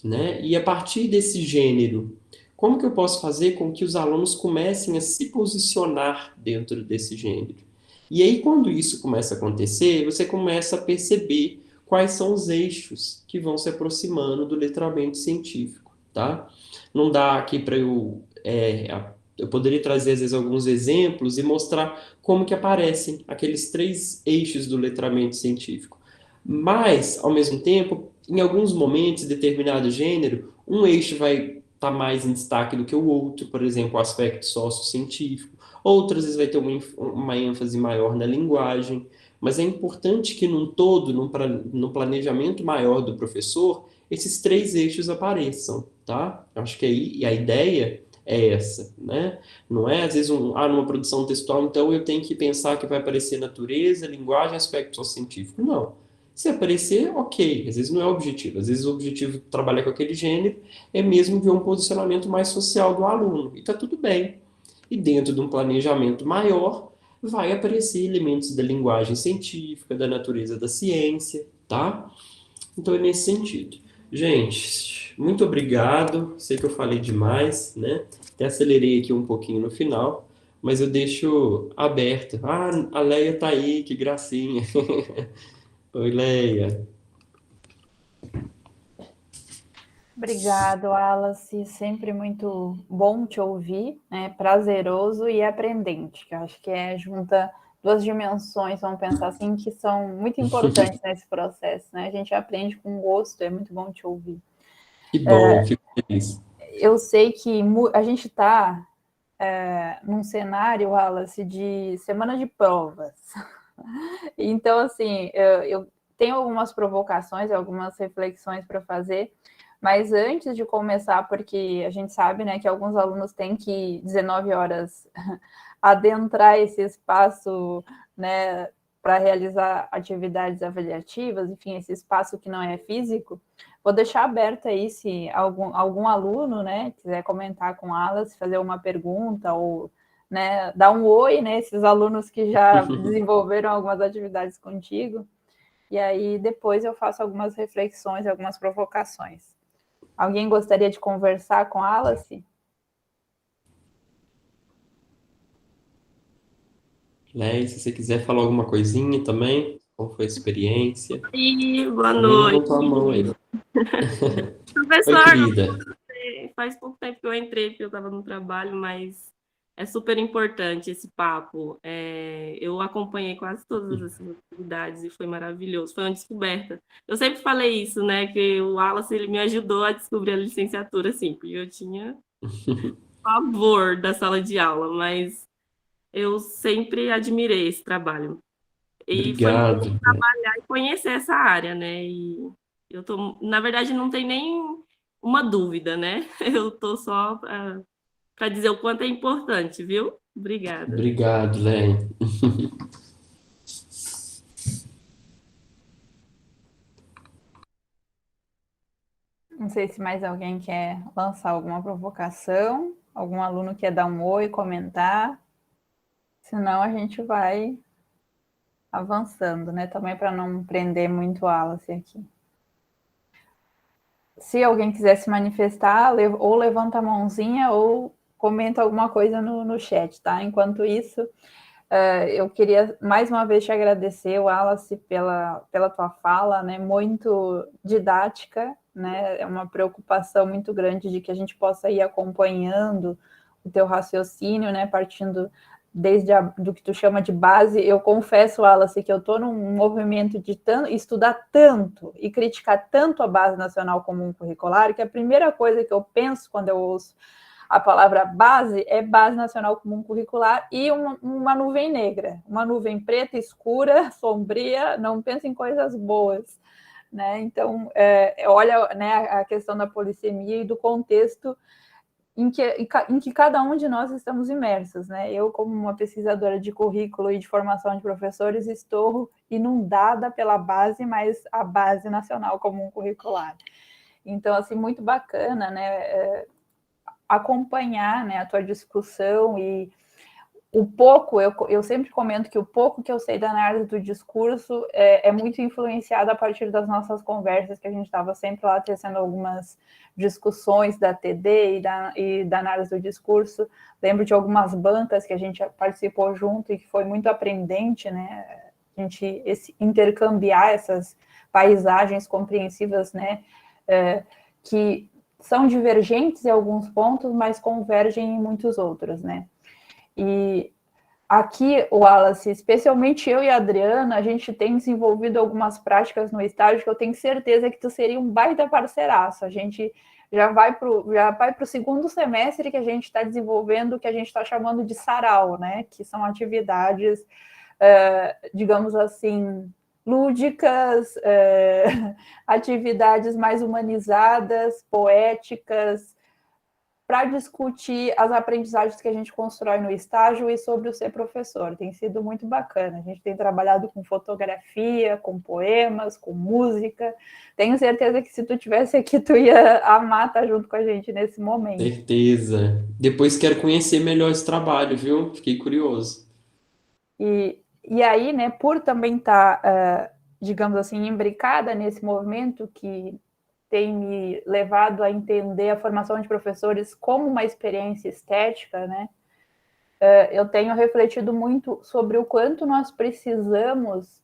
Speaker 2: né? E a partir desse gênero, como que eu posso fazer com que os alunos comecem a se posicionar dentro desse gênero? E aí, quando isso começa a acontecer, você começa a perceber quais são os eixos que vão se aproximando do letramento científico, tá? Não dá aqui para eu poderia trazer, às vezes, alguns exemplos e mostrar como que aparecem aqueles 3 eixos do letramento científico. Mas, ao mesmo tempo, em alguns momentos, determinado gênero, um eixo vai estar mais em destaque do que o outro, por exemplo, o aspecto sociocientífico. Outras vezes vai ter uma ênfase maior na linguagem, mas é importante que num todo, no planejamento maior do professor, esses 3 eixos apareçam, tá? Acho que aí a ideia é essa, né? Não é, às vezes, numa produção textual, então eu tenho que pensar que vai aparecer natureza, linguagem, aspecto sociocientífico. Não. Se aparecer, ok. Às vezes não é o objetivo. Às vezes o objetivo de trabalhar com aquele gênero é mesmo ver um posicionamento mais social do aluno. E está tudo bem. E dentro de um planejamento maior, vai aparecer elementos da linguagem científica, da natureza da ciência, tá? Então é nesse sentido. Gente, muito obrigado. Sei que eu falei demais, né? Até acelerei aqui um pouquinho no final, mas eu deixo aberto. A Leia tá aí, que gracinha. Oi, Leia.
Speaker 1: Obrigado, Wallace. Sempre muito bom te ouvir, né? Prazeroso e aprendente, que eu acho que junta 2 dimensões, vamos pensar assim, que são muito importantes nesse processo, né? A gente aprende com gosto, é muito bom te ouvir.
Speaker 2: Que bom, fico feliz.
Speaker 1: Eu sei que a gente está num cenário, Wallace, de semana de provas. Então, assim, eu tenho algumas provocações, algumas reflexões para fazer, mas antes de começar, porque a gente sabe, né, que alguns alunos têm que 19 horas adentrar esse espaço, né, para realizar atividades avaliativas, enfim, esse espaço que não é físico, vou deixar aberto aí se algum aluno, né, quiser comentar com elas, fazer uma pergunta ou, né, dar um oi, né, esses alunos que já desenvolveram algumas atividades contigo, e aí depois eu faço algumas reflexões, algumas provocações. Alguém gostaria de conversar com a Alice?
Speaker 2: Leia, se você quiser falar alguma coisinha também, como foi a experiência?
Speaker 4: Oi, boa
Speaker 2: Também
Speaker 4: noite.
Speaker 2: levantou a mão aí. Oi,
Speaker 4: Professor,
Speaker 2: querida.
Speaker 4: faz pouco tempo que eu entrei, porque eu estava no trabalho, mas é super importante esse papo. Eu acompanhei quase todas essas atividades e foi maravilhoso, foi uma descoberta. Eu sempre falei isso, né, que o Wallace ele me ajudou a descobrir a licenciatura, assim, porque eu tinha pavor da sala de aula, mas eu sempre admirei esse trabalho. E foi muito bom
Speaker 2: Obrigado.
Speaker 4: trabalhar e conhecer essa área, né? E eu tô, na verdade, não tem nem uma dúvida, né? Eu tô só para dizer o quanto é importante, viu? Obrigada.
Speaker 2: Obrigado, Léa.
Speaker 1: Não sei se mais alguém quer lançar alguma provocação, algum aluno quer dar um oi, comentar. Senão a gente vai avançando, né? Também para não prender muito a Alice aqui. Se alguém quiser se manifestar, ou levanta a mãozinha ou comenta alguma coisa no chat, tá? Enquanto isso, eu queria mais uma vez te agradecer, Wallace, pela tua fala, né? Muito didática, né? É uma preocupação muito grande de que a gente possa ir acompanhando o teu raciocínio, né? Partindo do que tu chama de base. Eu confesso, Wallace, que eu estou num movimento de estudar tanto e criticar tanto a Base Nacional Comum Curricular, que a primeira coisa que eu penso quando eu ouço a palavra base é Base Nacional Comum Curricular e uma nuvem negra, uma nuvem preta, escura, sombria, não pensa em coisas boas, né? Então, olha, né, a questão da polissemia e do contexto em que cada um de nós estamos imersos, né? Eu, como uma pesquisadora de currículo e de formação de professores, estou inundada pela base, mas a Base Nacional Comum Curricular. Então, assim, muito bacana, né? Acompanhar, né, a tua discussão e o pouco, eu sempre comento que o pouco que eu sei da análise do discurso é muito influenciado a partir das nossas conversas, que a gente estava sempre lá tecendo algumas discussões da TD e da análise do discurso. Lembro de algumas bancas que a gente participou junto e que foi muito aprendente, né? A gente intercambiar essas paisagens compreensivas, né? Que são divergentes em alguns pontos, mas convergem em muitos outros, né? E aqui, Wallace, especialmente eu e a Adriana, a gente tem desenvolvido algumas práticas no estágio que eu tenho certeza que tu seria um baita parceiraço. A gente já vai para o segundo semestre que a gente está desenvolvendo o que a gente está chamando de sarau, né? Que são atividades, digamos assim, lúdicas, atividades mais humanizadas, poéticas, para discutir as aprendizagens que a gente constrói no estágio e sobre o ser professor. Tem sido muito bacana. A gente tem trabalhado com fotografia, com poemas, com música. Tenho certeza que se tu tivesse aqui, tu ia amar estar junto com a gente nesse momento.
Speaker 2: Certeza. Depois quero conhecer melhor esse trabalho, viu? Fiquei curioso.
Speaker 1: E aí, né, por também estar, digamos assim, imbricada nesse movimento que tem me levado a entender a formação de professores como uma experiência estética, né? Eu tenho refletido muito sobre o quanto nós precisamos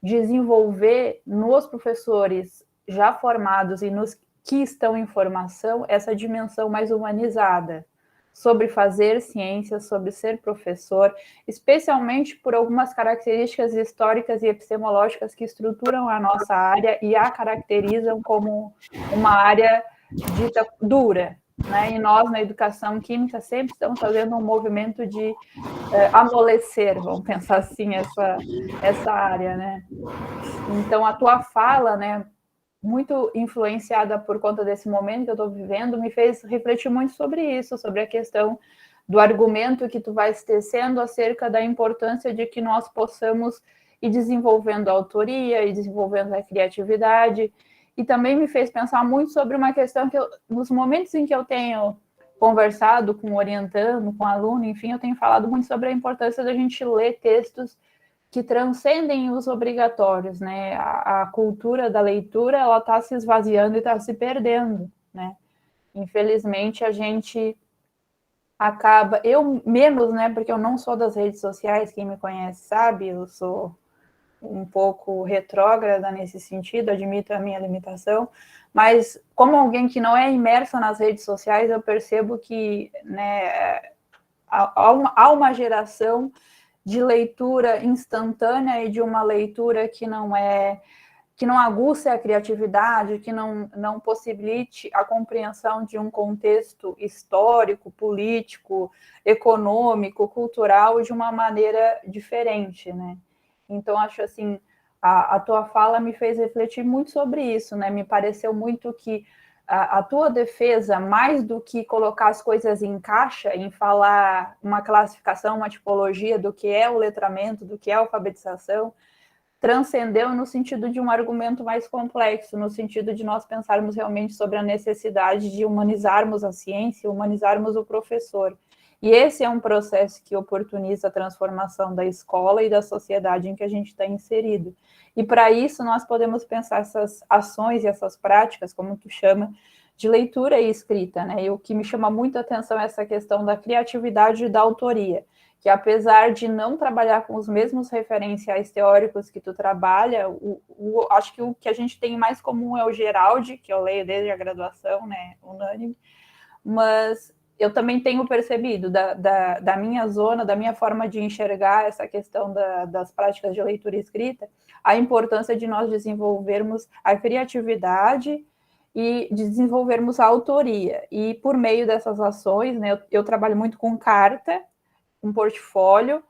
Speaker 1: desenvolver nos professores já formados e nos que estão em formação essa dimensão mais humanizada sobre fazer ciência, sobre ser professor, especialmente por algumas características históricas e epistemológicas que estruturam a nossa área e a caracterizam como uma área dita dura, né? E nós, na educação química, sempre estamos fazendo um movimento de amolecer, vamos pensar assim, essa área, né? Então, a tua fala, né, muito influenciada por conta desse momento que eu estou vivendo, me fez refletir muito sobre isso, sobre a questão do argumento que tu vais tecendo acerca da importância de que nós possamos ir desenvolvendo a autoria, e desenvolvendo a criatividade, e também me fez pensar muito sobre uma questão que nos momentos em que eu tenho conversado com orientando, com aluno, enfim, eu tenho falado muito sobre a importância da gente ler textos que transcendem os obrigatórios, né? A cultura da leitura, ela está se esvaziando e está se perdendo, né? Infelizmente, a gente acaba... Eu menos, né? Porque eu não sou das redes sociais, quem me conhece sabe, eu sou um pouco retrógrada nesse sentido, admito a minha limitação, mas como alguém que não é imersa nas redes sociais, eu percebo que, né, há uma geração de leitura instantânea e de uma leitura que não aguce a criatividade, que não possibilite a compreensão de um contexto histórico, político, econômico, cultural de uma maneira diferente, né? Então, acho assim, a tua fala me fez refletir muito sobre isso, né? Me pareceu muito que a tua defesa, mais do que colocar as coisas em caixa, em falar uma classificação, uma tipologia do que é o letramento, do que é a alfabetização, transcendeu no sentido de um argumento mais complexo, no sentido de nós pensarmos realmente sobre a necessidade de humanizarmos a ciência, humanizarmos o professor. E esse é um processo que oportuniza a transformação da escola e da sociedade em que a gente está inserido. E para isso nós podemos pensar essas ações e essas práticas, como tu chama, de leitura e escrita, né? E o que me chama muito a atenção é essa questão da criatividade e da autoria, que apesar de não trabalhar com os mesmos referenciais teóricos que tu trabalha, acho que o que a gente tem mais comum é o Geraldi, que eu leio desde a graduação, né, unânime, mas eu também tenho percebido da minha zona, da minha forma de enxergar essa questão das práticas de leitura e escrita, a importância de nós desenvolvermos a criatividade e desenvolvermos a autoria. E por meio dessas ações, né, eu trabalho muito com carta, um portfólio,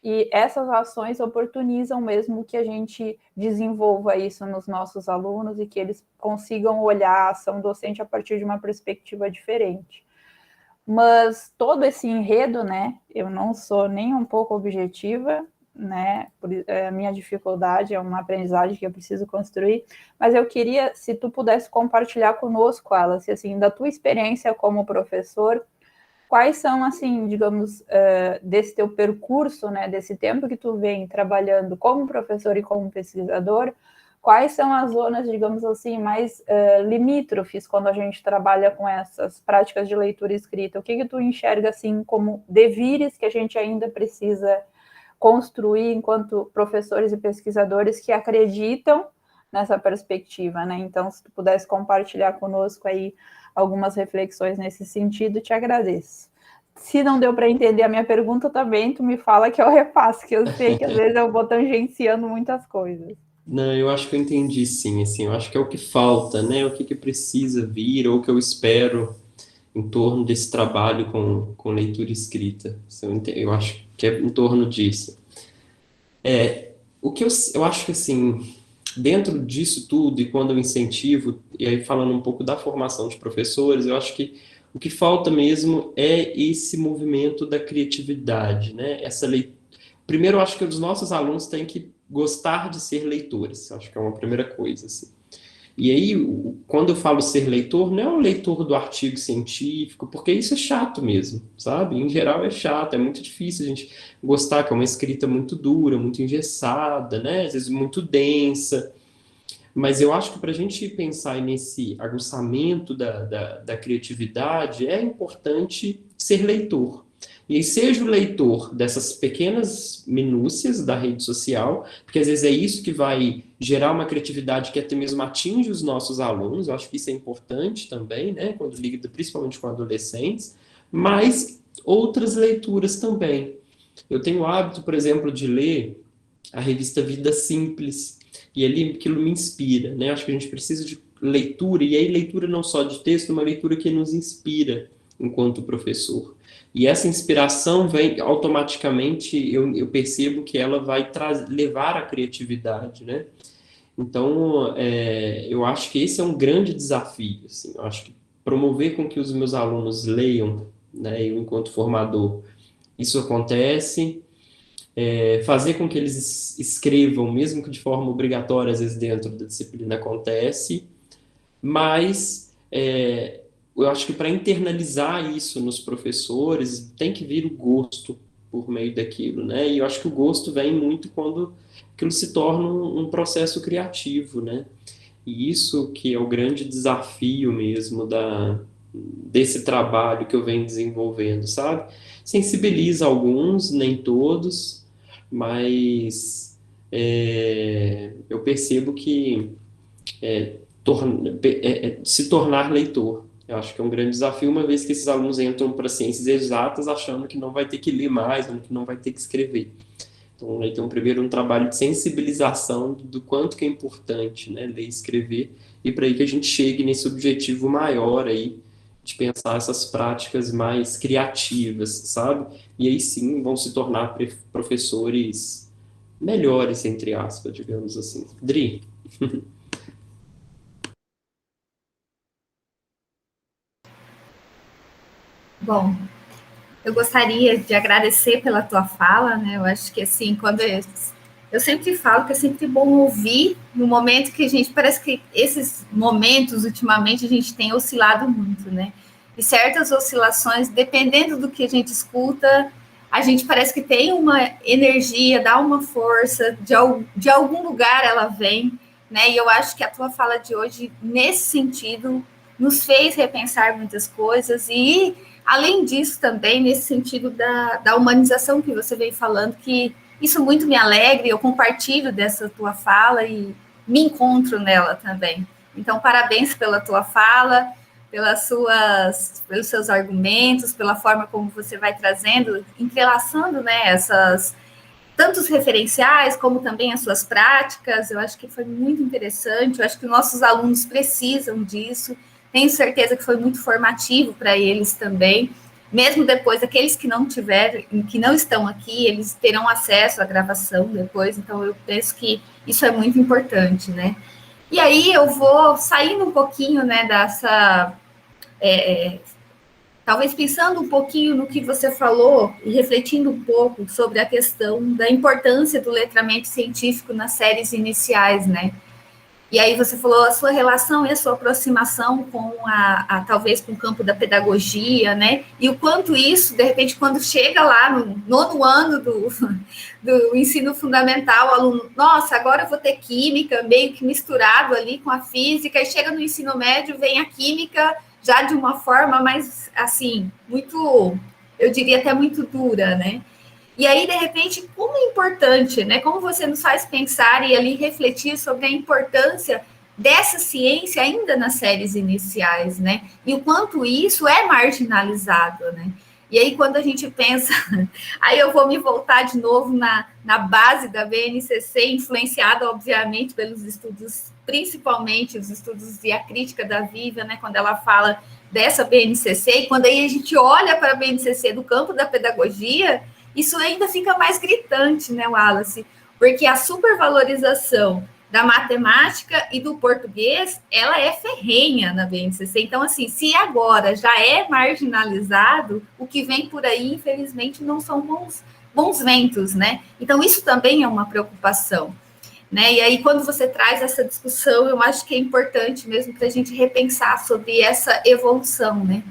Speaker 1: e essas ações oportunizam mesmo que a gente desenvolva isso nos nossos alunos e que eles consigam olhar a ação docente a partir de uma perspectiva diferente. Mas todo esse enredo, né, eu não sou nem um pouco objetiva, né, a minha dificuldade é uma aprendizagem que eu preciso construir, mas eu queria, se tu pudesse compartilhar conosco, Alice, assim, da tua experiência como professor, quais são, assim, digamos, desse teu percurso, né, desse tempo que tu vem trabalhando como professor e como pesquisador, quais são as zonas, digamos assim, mais limítrofes quando a gente trabalha com essas práticas de leitura e escrita? O que tu enxerga, assim, como devires que a gente ainda precisa construir enquanto professores e pesquisadores que acreditam nessa perspectiva, né? Então, se tu pudesse compartilhar conosco aí algumas reflexões nesse sentido, te agradeço. Se não deu para entender a minha pergunta também, tu me fala que eu repasso, que eu sei que às vezes eu vou tangenciando muitas coisas.
Speaker 2: Não, eu acho que eu entendi sim, assim, eu acho que é o que falta, né? O que precisa vir, ou o que eu espero em torno desse trabalho com leitura e escrita. Eu acho que é em torno disso. O que eu acho que, assim, dentro disso tudo, e quando eu incentivo, e aí falando um pouco da formação de professores, eu acho que o que falta mesmo é esse movimento da criatividade, né? Primeiro, eu acho que os nossos alunos têm que gostar de ser leitores, acho que é uma primeira coisa, assim. E aí, quando eu falo ser leitor, não é o leitor do artigo científico, porque isso é chato mesmo, sabe? Em geral é chato, é muito difícil a gente gostar, que é uma escrita muito dura, muito engessada, né? Às vezes muito densa. Mas eu acho que para a gente pensar nesse aguçamento da criatividade, é importante ser leitor. E aí, seja o leitor dessas pequenas minúcias da rede social, porque às vezes é isso que vai gerar uma criatividade que até mesmo atinge os nossos alunos, eu acho que isso é importante também, né, quando liga principalmente com adolescentes, mas outras leituras também. Eu tenho o hábito, por exemplo, de ler a revista Vida Simples, e ali aquilo me inspira, né? Acho que a gente precisa de leitura, e aí leitura não só de texto, uma leitura que nos inspira enquanto professor. E essa inspiração vem automaticamente, eu percebo que ela vai levar à criatividade, né? Então, eu acho que esse é um grande desafio, assim, eu acho que promover com que os meus alunos leiam, né, eu enquanto formador, isso acontece, fazer com que eles escrevam, mesmo que de forma obrigatória, às vezes dentro da disciplina acontece, mas eu acho que para internalizar isso nos professores, tem que vir o gosto por meio daquilo, né? E eu acho que o gosto vem muito quando aquilo se torna um processo criativo, né? E isso que é o grande desafio mesmo desse trabalho que eu venho desenvolvendo, sabe? Sensibiliza alguns, nem todos, mas eu percebo que se tornar leitor, eu acho que é um grande desafio, uma vez que esses alunos entram para ciências exatas achando que não vai ter que ler mais, que não vai ter que escrever. Então, primeiro um trabalho de sensibilização do quanto que é importante, né, ler e escrever, e para aí que a gente chegue nesse objetivo maior aí, de pensar essas práticas mais criativas, sabe? E aí sim vão se tornar professores melhores, entre aspas, digamos assim. Dri?
Speaker 3: Bom, eu gostaria de agradecer pela tua fala, né? Eu acho que, assim, quando eu sempre falo que é sempre bom ouvir no momento que a gente, parece que esses momentos, ultimamente, a gente tem oscilado muito, né? E certas oscilações, dependendo do que a gente escuta, a gente parece que tem uma energia, dá uma força, de algum lugar ela vem, né? E eu acho que a tua fala de hoje, nesse sentido, nos fez repensar muitas coisas e, além disso, também nesse sentido da humanização que você vem falando, que isso muito me alegra, eu compartilho dessa tua fala e me encontro nela também. Então, parabéns pela tua fala, pelos seus argumentos, pela forma como você vai trazendo, entrelaçando, né, tantos referenciais, como também as suas práticas. Eu acho que foi muito interessante, eu acho que nossos alunos precisam disso, tenho certeza que foi muito formativo para eles também. Mesmo depois, aqueles que não tiveram, que não estão aqui, eles terão acesso à gravação depois, então eu penso que isso é muito importante, né? E aí eu vou saindo um pouquinho, né, talvez pensando um pouquinho no que você falou e refletindo um pouco sobre a questão da importância do letramento científico nas séries iniciais, né? E aí você falou a sua relação e a sua aproximação com talvez com o campo da pedagogia, né? E o quanto isso, de repente, quando chega lá no 9º ano do ensino fundamental, o aluno, nossa, agora eu vou ter química, meio que misturado ali com a física, e chega no ensino médio, vem a química já de uma forma mais, assim, muito, eu diria até muito dura, né? E aí, de repente, como é importante, né? Como você nos faz pensar e ali refletir sobre a importância dessa ciência ainda nas séries iniciais, né? E o quanto isso é marginalizado, né? E aí, quando a gente pensa, aí eu vou me voltar de novo na base da BNCC, influenciada, obviamente, pelos estudos, principalmente os estudos e a crítica da Vivian, né? Quando ela fala dessa BNCC, e quando aí a gente olha para a BNCC do campo da pedagogia, isso ainda fica mais gritante, né, Wallace? Porque a supervalorização da matemática e do português, ela é ferrenha na BNCC. Então, assim, se agora já é marginalizado, o que vem por aí, infelizmente, não são bons ventos, né? Então, isso também é uma preocupação, né? E aí, quando você traz essa discussão, eu acho que é importante mesmo para a gente repensar sobre essa evolução, né?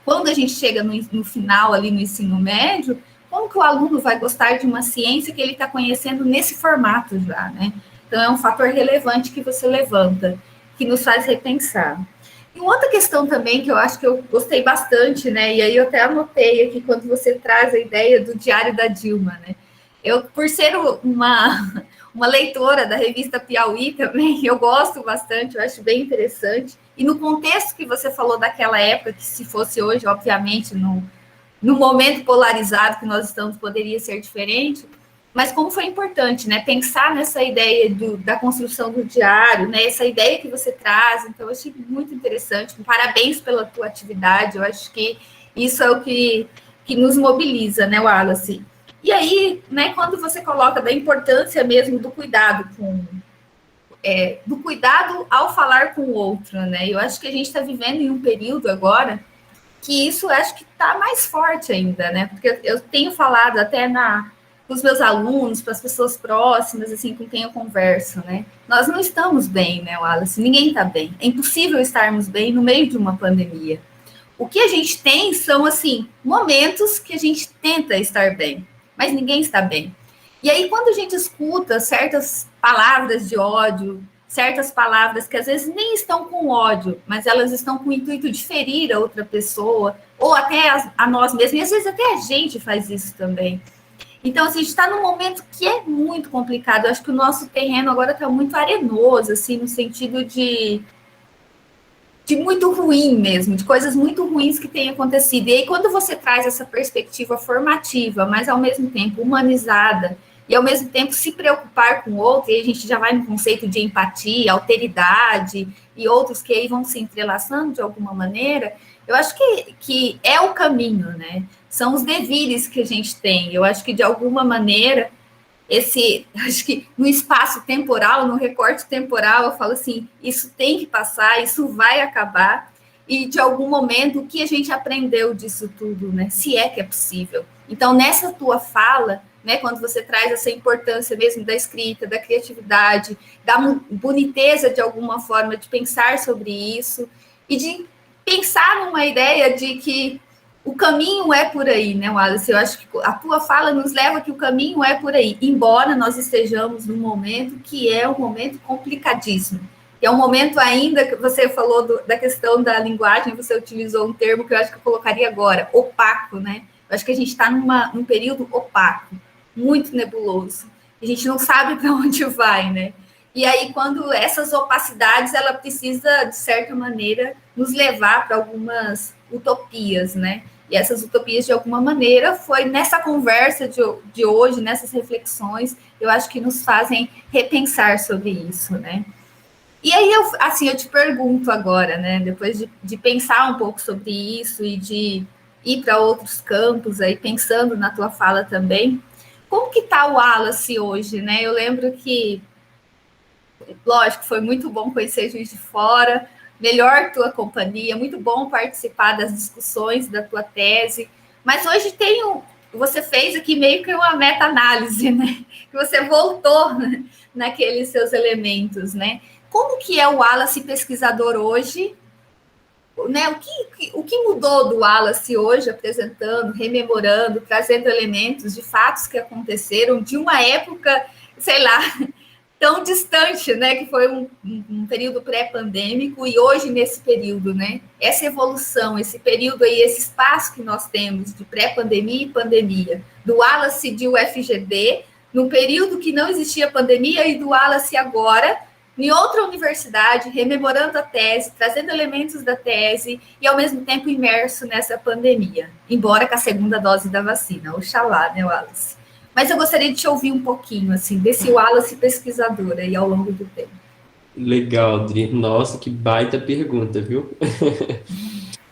Speaker 3: Quando a gente chega no final, ali no ensino médio, como que o aluno vai gostar de uma ciência que ele está conhecendo nesse formato já, né? Então, é um fator relevante que você levanta, que nos faz repensar. E uma outra questão também que eu acho que eu gostei bastante, né? E aí eu até anotei aqui quando você traz a ideia do Diário da Dilma, né? Eu, por ser uma leitora da revista Piauí também, eu gosto bastante, eu acho bem interessante. E no contexto que você falou daquela época, que se fosse hoje, obviamente, no momento polarizado que nós estamos, poderia ser diferente, mas como foi importante, né, pensar nessa ideia da construção do diário, né, essa ideia que você traz, então eu achei muito interessante, parabéns pela tua atividade, eu acho que isso é o que nos mobiliza, né, Wallace? E aí, né, quando você coloca da importância mesmo do cuidado do cuidado ao falar com o outro, né, eu acho que a gente está vivendo em um período agora que isso acho que está mais forte ainda, né? Porque eu tenho falado até com os meus alunos, para as pessoas próximas, assim, com quem eu converso, né? Nós não estamos bem, né, Wallace? Ninguém está bem. É impossível estarmos bem no meio de uma pandemia. O que a gente tem são, assim, momentos que a gente tenta estar bem, mas ninguém está bem. E aí, quando a gente escuta certas palavras de ódio, certas palavras que às vezes nem estão com ódio, mas elas estão com o intuito de ferir a outra pessoa, ou até a nós mesmos, e às vezes até a gente faz isso também. Então, assim, a gente está num momento que é muito complicado. Eu acho que o nosso terreno agora está muito arenoso, assim, no sentido de muito ruim mesmo, de coisas muito ruins que têm acontecido. E aí, quando você traz essa perspectiva formativa, mas ao mesmo tempo humanizada, e ao mesmo tempo se preocupar com o outro, e a gente já vai no conceito de empatia, alteridade, e outros que aí vão se entrelaçando de alguma maneira, eu acho que é o caminho, né? São os devires que a gente tem. Eu acho que, de alguma maneira, acho que no espaço temporal, no recorte temporal, eu falo assim, isso tem que passar, isso vai acabar,
Speaker 5: e de algum momento o que a gente aprendeu disso tudo, né? Se é que é possível. Então, nessa tua fala, né, quando você traz essa importância mesmo da escrita, da criatividade, da boniteza de alguma forma de pensar sobre isso e de pensar numa ideia de que o caminho é por aí, né, Wallace? Eu acho que a tua fala nos leva que o caminho é por aí, embora nós estejamos num momento que é um momento complicadíssimo. É um momento ainda que você falou da questão da linguagem, você utilizou um termo que eu acho que eu colocaria agora, opaco, né? Eu acho que a gente está num período opaco, muito nebuloso. A gente não sabe para onde vai, né? E aí, quando essas opacidades, ela precisa, de certa maneira, nos levar para algumas utopias, né? E essas utopias, de alguma maneira, foi nessa conversa de hoje, nessas reflexões, eu acho que nos fazem repensar sobre isso, né? E aí, eu te pergunto agora, né? Depois de pensar um pouco sobre isso e de ir para outros campos, aí pensando na tua fala também, como que está o Wallace hoje, né? Eu lembro que, lógico, foi muito bom conhecer Juiz de Fora, melhor tua companhia, muito bom participar das discussões da tua tese, mas hoje você fez aqui meio que uma meta-análise, né? Que você voltou, né, naqueles seus elementos, né? Como que é o Wallace pesquisador hoje? Né, o que mudou do Wallace hoje, apresentando, rememorando, trazendo elementos de fatos que aconteceram de uma época, sei lá, tão distante, né, que foi um período pré-pandêmico, e hoje nesse período, né, essa evolução, esse período aí, esse espaço que nós temos de pré-pandemia e pandemia, do Wallace de UFGD, num período que não existia pandemia, e do Wallace agora, em outra universidade, rememorando a tese, trazendo elementos da tese e, ao mesmo tempo, imerso nessa pandemia, embora com a segunda dose da vacina. Oxalá, né, Wallace? Mas eu gostaria de te ouvir um pouquinho, assim, desse Wallace pesquisador aí ao longo do tempo.
Speaker 2: Legal, Dri. Nossa, que baita pergunta, viu?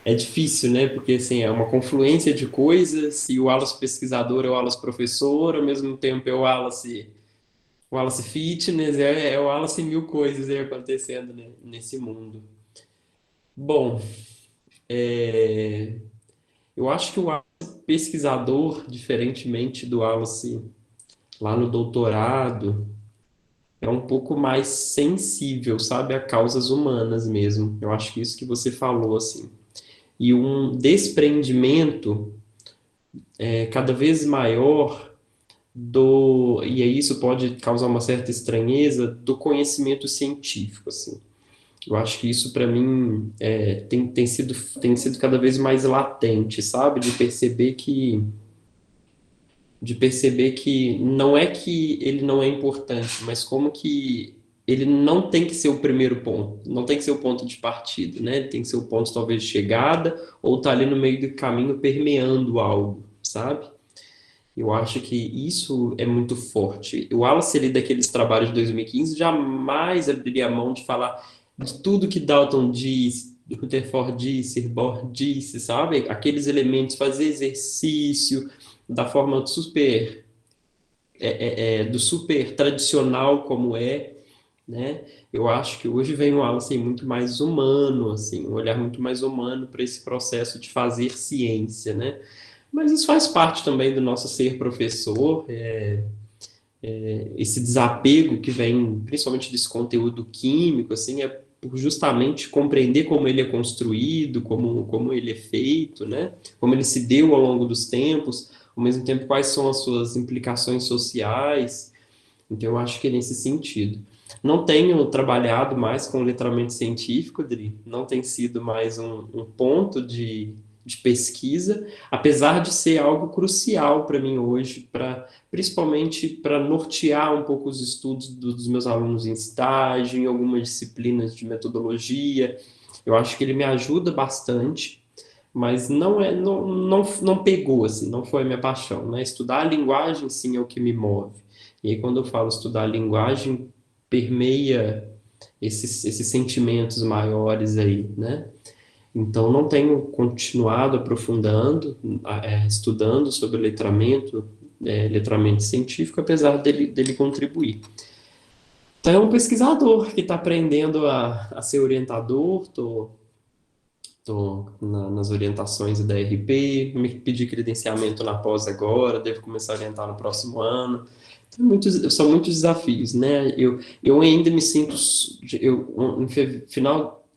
Speaker 2: É difícil, né? Porque, assim, é uma confluência de coisas e o Wallace pesquisador é o Wallace professor, ao mesmo tempo é o Wallace Fitness, é o Wallace mil coisas aí acontecendo, né, nesse mundo. Bom, eu acho que o Wallace pesquisador, diferentemente do Wallace lá no doutorado, é um pouco mais sensível, sabe, a causas humanas mesmo. Eu acho que isso que você falou, assim. E um desprendimento cada vez maior e aí isso pode causar uma certa estranheza, do conhecimento científico, assim. Eu acho que isso, para mim, tem sido cada vez mais latente, sabe? De perceber que não é que ele não é importante, mas como que ele não tem que ser o primeiro ponto, não tem que ser o ponto de partida, né? Ele tem que ser o ponto, talvez, de chegada, ou tá ali no meio do caminho permeando algo, sabe? Eu acho que isso é muito forte. O Wallace, ele, daqueles trabalhos de 2015, jamais abriria a mão de falar de tudo que Dalton disse, Rutherford disse, Bohr disse, sabe? Aqueles elementos, fazer exercício da forma do super tradicional como né? Eu acho que hoje vem um Wallace muito mais humano, assim, um olhar muito mais humano para esse processo de fazer ciência, né? Mas isso faz parte também do nosso ser professor, esse desapego que vem principalmente desse conteúdo químico, assim, é por justamente compreender como ele é construído, como ele é feito, né? Como ele se deu ao longo dos tempos, ao mesmo tempo quais são as suas implicações sociais. Então eu acho que é nesse sentido. Não tenho trabalhado mais com letramento científico, Dri, não tem sido mais um ponto de pesquisa, apesar de ser algo crucial para mim hoje, principalmente para nortear um pouco os estudos dos meus alunos em estágio, em algumas disciplinas de metodologia. Eu acho que ele me ajuda bastante, mas não pegou, assim, não foi a minha paixão, né? Estudar a linguagem, sim, é o que me move. E aí, quando eu falo estudar a linguagem, permeia esses sentimentos maiores aí, né? Então, não tenho continuado aprofundando, estudando sobre letramento científico, apesar dele contribuir. Então, é um pesquisador que está aprendendo a ser orientador, estou Estou nas orientações da RP, me pedi credenciamento na pós agora, devo começar a orientar no próximo ano. São muitos desafios, né? Eu ainda me sinto,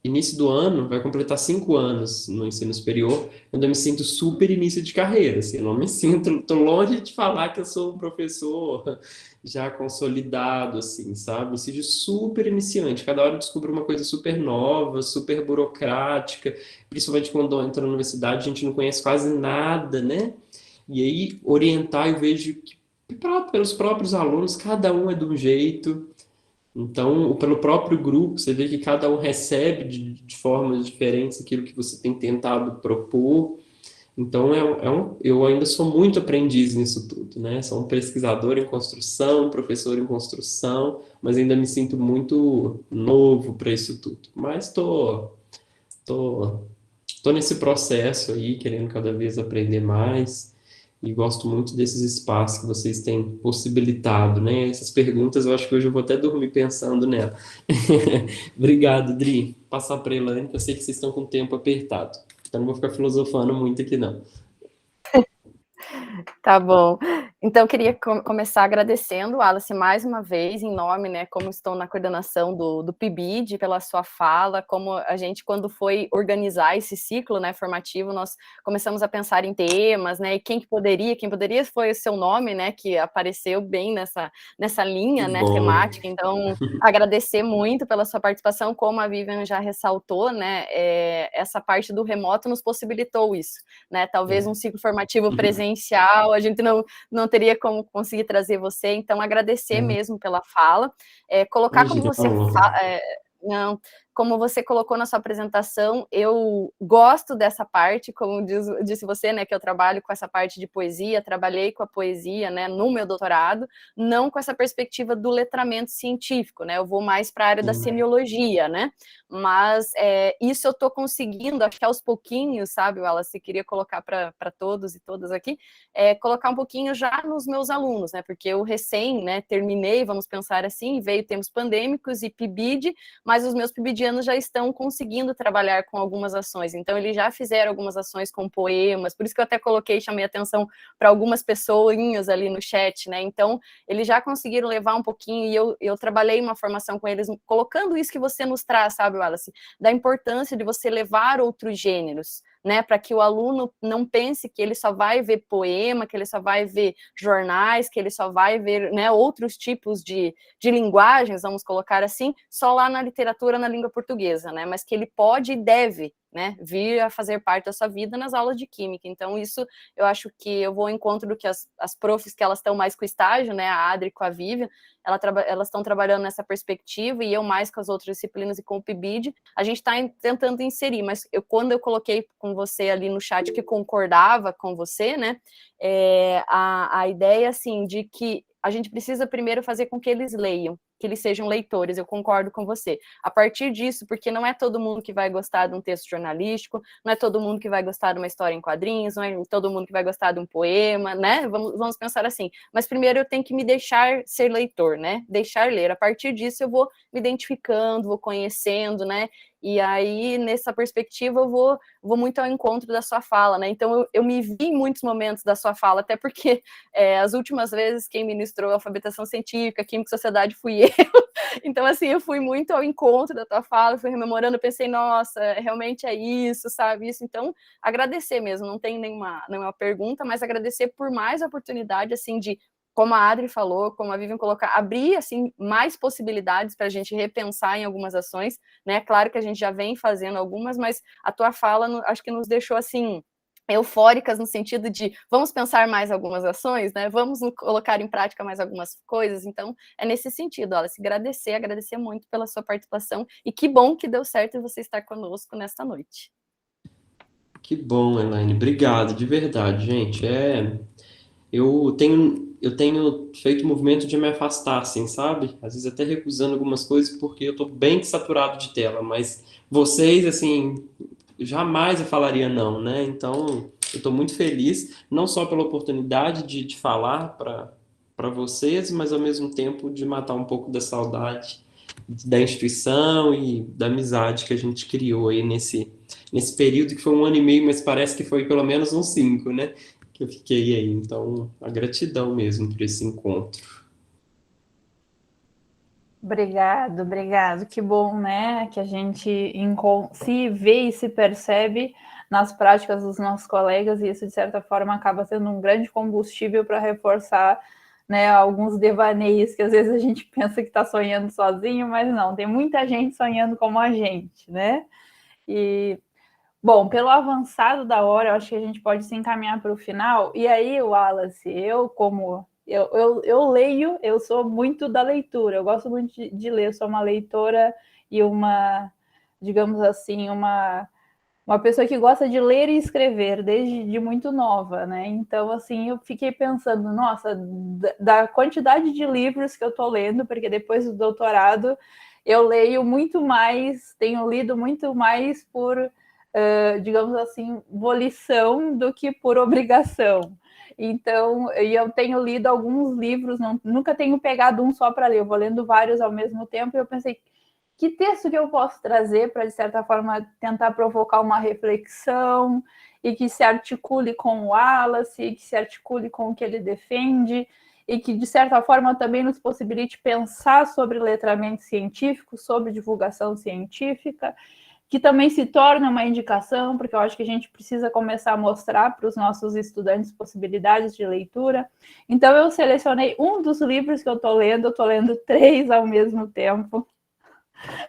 Speaker 2: início do ano, vai completar 5 anos no ensino superior, eu ainda me sinto super início de carreira, assim, eu não me sinto, estou longe de falar que eu sou um professor já consolidado, assim, sabe? Me sinto super iniciante, cada hora eu descubro uma coisa super nova, super burocrática, principalmente quando entra na universidade, a gente não conhece quase nada, né? E aí, orientar, eu vejo que pelos próprios alunos, cada um é de um jeito. Então, pelo próprio grupo, você vê que cada um recebe de formas diferentes aquilo que você tem tentado propor. Então, eu ainda sou muito aprendiz nisso tudo, né? Sou um pesquisador em construção, professor em construção, mas ainda me sinto muito novo para isso tudo. Mas tô, tô nesse processo aí, querendo cada vez aprender mais, e gosto muito desses espaços que vocês têm possibilitado, né? Essas perguntas, eu acho que hoje eu vou até dormir pensando nela. Obrigado, Dri. Passar para a Elaine, que eu sei que vocês estão com o tempo apertado. Então não vou ficar filosofando muito aqui, não.
Speaker 6: Tá bom. Então, eu queria começar agradecendo, Alice, mais uma vez, em nome, né, como estou na coordenação do PIBID, pela sua fala, como a gente, quando foi organizar esse ciclo, né, formativo, nós começamos a pensar em temas, né, e quem poderia foi o seu nome, né, que apareceu bem nessa linha, né, temática. Então, agradecer muito pela sua participação, como a Vivian já ressaltou, né, essa parte do remoto nos possibilitou isso, né, talvez um ciclo formativo presencial, a gente não teria como conseguir trazer você, então agradecer mesmo pela fala, colocar como você não, como você colocou na sua apresentação, eu gosto dessa parte, como disse você, né, que eu trabalho com essa parte de poesia, trabalhei com a poesia, né, no meu doutorado, não com essa perspectiva do letramento científico, né, eu vou mais para a área da semiologia, né, mas isso eu estou conseguindo, acho que aos pouquinhos, sabe, Wallace, queria colocar para todos e todas aqui, colocar um pouquinho já nos meus alunos, né, porque eu recém, né, terminei, vamos pensar assim, veio tempos pandêmicos e PIBID, mas os meus PIBIDianos já estão conseguindo trabalhar com algumas ações, então eles já fizeram algumas ações com poemas, por isso que eu até chamei atenção para algumas pessoinhas ali no chat, né, então eles já conseguiram levar um pouquinho, e eu trabalhei uma formação com eles, colocando isso que você nos traz, sabe, Wallace, da importância de você levar outros gêneros, né, para que o aluno não pense que ele só vai ver poema, que ele só vai ver jornais, que ele só vai ver, né, outros tipos de linguagens, vamos colocar assim, só lá na literatura, na língua portuguesa, né, mas que ele pode e deve, né, vir a fazer parte da sua vida nas aulas de química. Então, isso eu acho que eu vou ao encontro do que as profs que elas estão mais com o estágio, né, a Adri com a Vivian, elas estão trabalhando nessa perspectiva, e eu mais com as outras disciplinas e com o PIBID, a gente está tentando inserir, mas quando eu coloquei com você ali no chat que concordava com você, né, a ideia, assim, de que a gente precisa primeiro fazer com que eles leiam, que eles sejam leitores, eu concordo com você. A partir disso, porque não é todo mundo que vai gostar de um texto jornalístico, não é todo mundo que vai gostar de uma história em quadrinhos, não é todo mundo que vai gostar de um poema, né? Vamos pensar assim. Mas primeiro eu tenho que me deixar ser leitor, né? Deixar ler. A partir disso eu vou me identificando, vou conhecendo, né? E aí, nessa perspectiva, eu vou muito ao encontro da sua fala, né? Então, eu me vi em muitos momentos da sua fala, até porque as últimas vezes quem ministrou alfabetização científica, química e sociedade fui eu. Então, assim, eu fui muito ao encontro da tua fala, fui rememorando, pensei, nossa, realmente é isso, sabe? Isso. Então, agradecer mesmo, não tem nenhuma pergunta, mas agradecer por mais oportunidade, assim, de, como a Adri falou, como a Vivian colocou, abrir, assim, mais possibilidades para a gente repensar em algumas ações, né? Claro que a gente já vem fazendo algumas, mas a tua fala, acho que nos deixou, assim, eufóricas no sentido de vamos pensar mais algumas ações, né? Vamos colocar em prática mais algumas coisas. Então, é nesse sentido, Alice, agradecer muito pela sua participação, e que bom que deu certo você estar conosco nesta noite.
Speaker 2: Que bom, Elaine. Obrigado, de verdade, gente. Eu tenho feito o movimento de me afastar, assim, sabe? Às vezes até recusando algumas coisas porque eu tô bem saturado de tela, mas vocês, assim, jamais eu falaria não, né? Então, eu tô muito feliz, não só pela oportunidade de falar para vocês, mas ao mesmo tempo de matar um pouco da saudade da instituição e da amizade que a gente criou aí nesse período que foi 1 ano e meio, mas parece que foi pelo menos uns 5, né? Que eu fiquei aí. Então, a gratidão mesmo por esse encontro.
Speaker 1: Obrigado, obrigado. Que bom, né? Que a gente se vê e se percebe nas práticas dos nossos colegas, e isso, de certa forma, acaba sendo um grande combustível para reforçar, né, alguns devaneios que às vezes a gente pensa que está sonhando sozinho, mas não, tem muita gente sonhando como a gente, né? E, bom, pelo avançado da hora, eu acho que a gente pode se encaminhar para o final. E aí, Wallace, eu leio, eu sou muito da leitura, eu gosto muito de ler, eu sou uma leitora e digamos assim, uma pessoa que gosta de ler e escrever desde muito nova, né? Então, assim, eu fiquei pensando, nossa, da quantidade de livros que eu estou lendo, porque depois do doutorado eu leio muito mais, tenho lido muito mais por, digamos assim, volição do que por obrigação. Então, eu tenho lido alguns livros, nunca tenho pegado um só para ler, eu vou lendo vários ao mesmo tempo, e eu pensei, que texto que eu posso trazer para, de certa forma, tentar provocar uma reflexão e que se articule com o Wallace, e que se articule com o que ele defende, e que, de certa forma, também nos possibilite pensar sobre letramento científico, sobre divulgação científica, que também se torna uma indicação, porque eu acho que a gente precisa começar a mostrar para os nossos estudantes possibilidades de leitura. Então, eu selecionei um dos livros que eu estou lendo 3 ao mesmo tempo,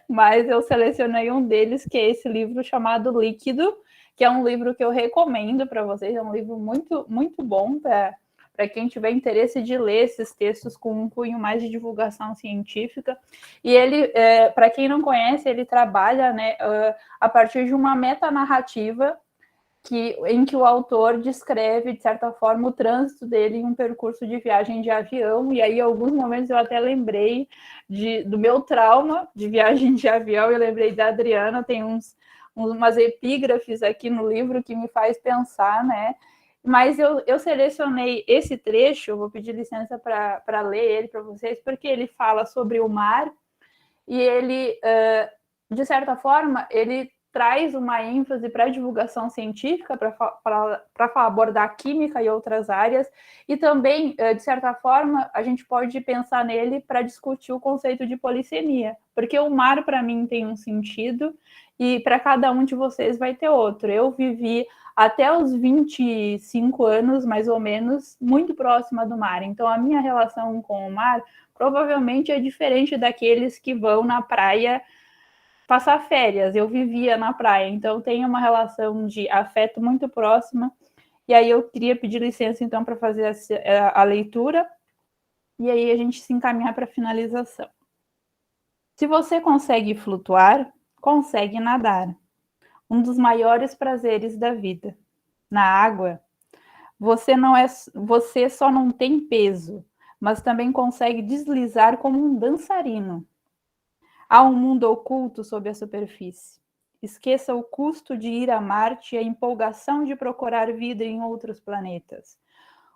Speaker 1: mas eu selecionei um deles, que é esse livro chamado Líquido, que é um livro que eu recomendo para vocês, é um livro muito, muito bom para quem tiver interesse de ler esses textos com um cunho mais de divulgação científica. E ele, para quem não conhece, ele trabalha, né, a partir de uma metanarrativa em que o autor descreve, de certa forma, o trânsito dele em um percurso de viagem de avião, e aí, em alguns momentos, eu até lembrei do meu trauma de viagem de avião, eu lembrei da Adriana, tem umas epígrafes aqui no livro que me faz pensar, né? Mas eu selecionei esse trecho, eu vou pedir licença para ler ele para vocês, porque ele fala sobre o mar, e ele, de certa forma, ele traz uma ênfase para a divulgação científica, para abordar química e outras áreas, e também, de certa forma, a gente pode pensar nele para discutir o conceito de polissemia, porque o mar, para mim, tem um sentido, e para cada um de vocês vai ter outro. Eu vivi até os 25 anos, mais ou menos, muito próxima do mar, então a minha relação com o mar provavelmente é diferente daqueles que vão na praia passar férias. Eu vivia na praia, então tenho uma relação de afeto muito próxima. E aí eu queria pedir licença, então, para fazer a leitura, e aí a gente se encaminhar para a finalização. Se você consegue flutuar, consegue nadar. Um dos maiores prazeres da vida. Na água, você só não tem peso, mas também consegue deslizar como um dançarino. Há um mundo oculto sob a superfície. Esqueça o custo de ir a Marte e a empolgação de procurar vida em outros planetas.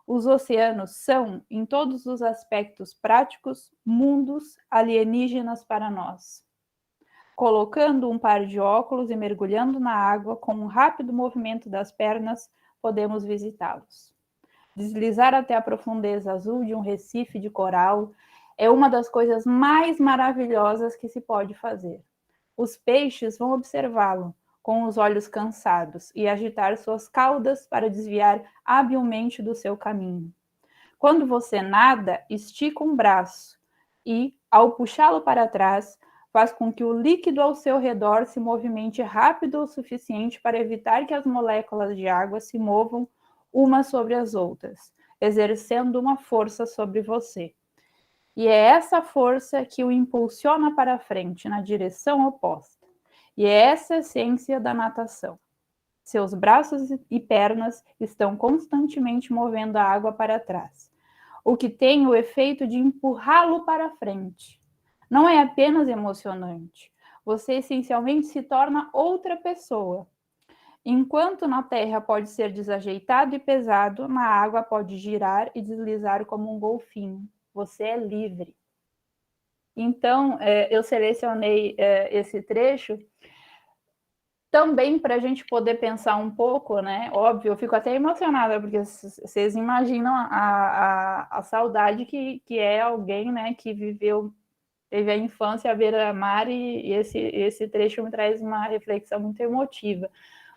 Speaker 1: Os oceanos são, em todos os aspectos práticos, mundos alienígenas para nós. Colocando um par de óculos e mergulhando na água com um rápido movimento das pernas, podemos visitá-los. Deslizar até a profundeza azul de um recife de coral é uma das coisas mais maravilhosas que se pode fazer. Os peixes vão observá-lo, com os olhos cansados, e agitar suas caudas para desviar habilmente do seu caminho. Quando você nada, estica um braço e, ao puxá-lo para trás, faz com que o líquido ao seu redor se movimente rápido o suficiente para evitar que as moléculas de água se movam umas sobre as outras, exercendo uma força sobre você. E é essa força que o impulsiona para frente, na direção oposta. E é essa a essência da natação. Seus braços e pernas estão constantemente movendo a água para trás, o que tem o efeito de empurrá-lo para frente. Não é apenas emocionante. Você essencialmente se torna outra pessoa. Enquanto na terra pode ser desajeitado e pesado, na água pode girar e deslizar como um golfinho. Você é livre. Então, eu selecionei esse trecho também para a gente poder pensar um pouco, né? Óbvio, eu fico até emocionada, porque vocês imaginam a saudade que é alguém, né, que teve a infância à beira-mar, e esse trecho me traz uma reflexão muito emotiva.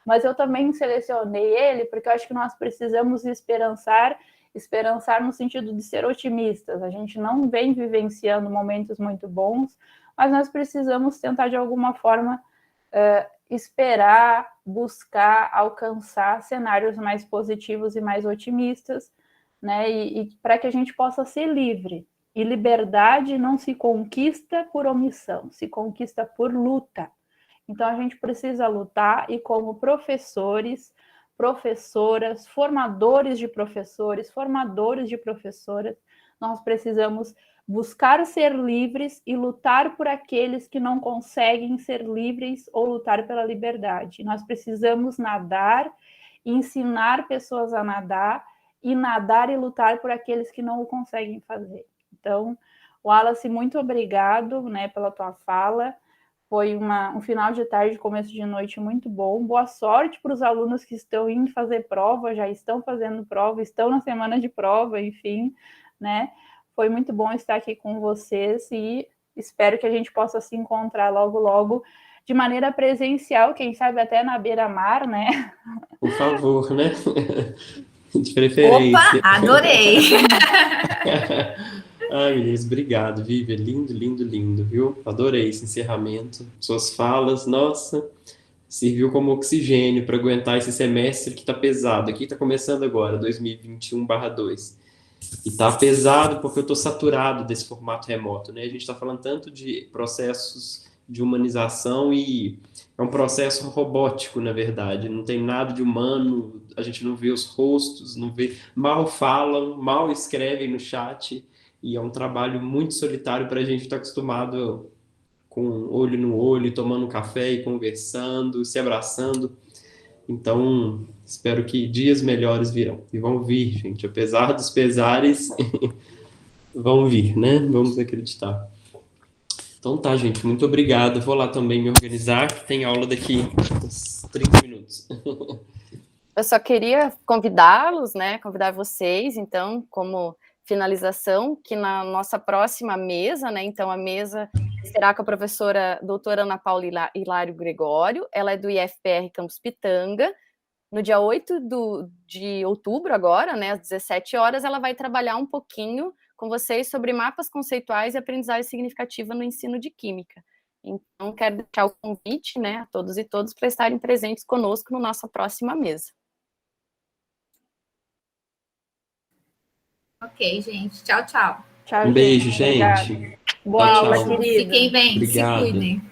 Speaker 1: Mas eu também selecionei ele porque eu acho que nós precisamos esperançar no sentido de ser otimistas. A gente não vem vivenciando momentos muito bons, mas nós precisamos tentar, de alguma forma, esperar, buscar, alcançar cenários mais positivos e mais otimistas, né? E para que a gente possa ser livre. E liberdade não se conquista por omissão, se conquista por luta. Então, a gente precisa lutar, e como professores, professoras, formadores de professores, formadores de professoras, nós precisamos buscar ser livres e lutar por aqueles que não conseguem ser livres ou lutar pela liberdade. Nós precisamos nadar, ensinar pessoas a nadar e lutar por aqueles que não o conseguem fazer. Então, Wallace, muito obrigado, né, pela tua fala. Foi um final de tarde, começo de noite muito bom. Boa sorte para os alunos que estão indo fazer prova, já estão fazendo prova, estão na semana de prova, enfim, né? Foi muito bom estar aqui com vocês e espero que a gente possa se encontrar logo, logo, de maneira presencial, quem sabe até na beira-mar, né?
Speaker 2: Por favor, né? De preferência.
Speaker 5: Opa, adorei!
Speaker 2: Ai, meninas, obrigado, Vivian. Lindo, lindo, lindo, viu? Adorei esse encerramento. Suas falas, nossa, serviu como oxigênio para aguentar esse semestre que tá pesado. Aqui tá começando agora, 2021/2. E tá pesado porque eu tô saturado desse formato remoto, né? A gente tá falando tanto de processos de humanização e é um processo robótico, na verdade. Não tem nada de humano, a gente não vê os rostos, não vê, mal falam, mal escrevem no chat. E é um trabalho muito solitário para a gente estar acostumado com olho no olho, tomando café e conversando, se abraçando. Então, espero que dias melhores virão. E vão vir, gente. Apesar dos pesares, vão vir, né? Vamos acreditar. Então tá, gente. Muito obrigado. Vou lá também me organizar, que tem aula daqui uns 30 minutos.
Speaker 6: Eu só queria convidá-los, né? Convidar vocês, então, como finalização, que na nossa próxima mesa, né? Então, a mesa será com a professora doutora Ana Paula Hilário Gregório, ela é do IFPR Campus Pitanga. No dia 8 de outubro, agora, né, às 17 horas, ela vai trabalhar um pouquinho com vocês sobre mapas conceituais e aprendizagem significativa no ensino de Química. Então, quero deixar o convite, né, a todos e todas para estarem presentes conosco na nossa próxima mesa.
Speaker 5: Ok, gente. Tchau, tchau.
Speaker 1: Tchau,
Speaker 2: Um beijo,
Speaker 1: gente.
Speaker 2: gente.
Speaker 1: Boa
Speaker 2: Tchau,
Speaker 1: aula,
Speaker 2: tchau.
Speaker 1: querida.
Speaker 5: Fiquem bem,
Speaker 2: Obrigado.
Speaker 5: se cuidem.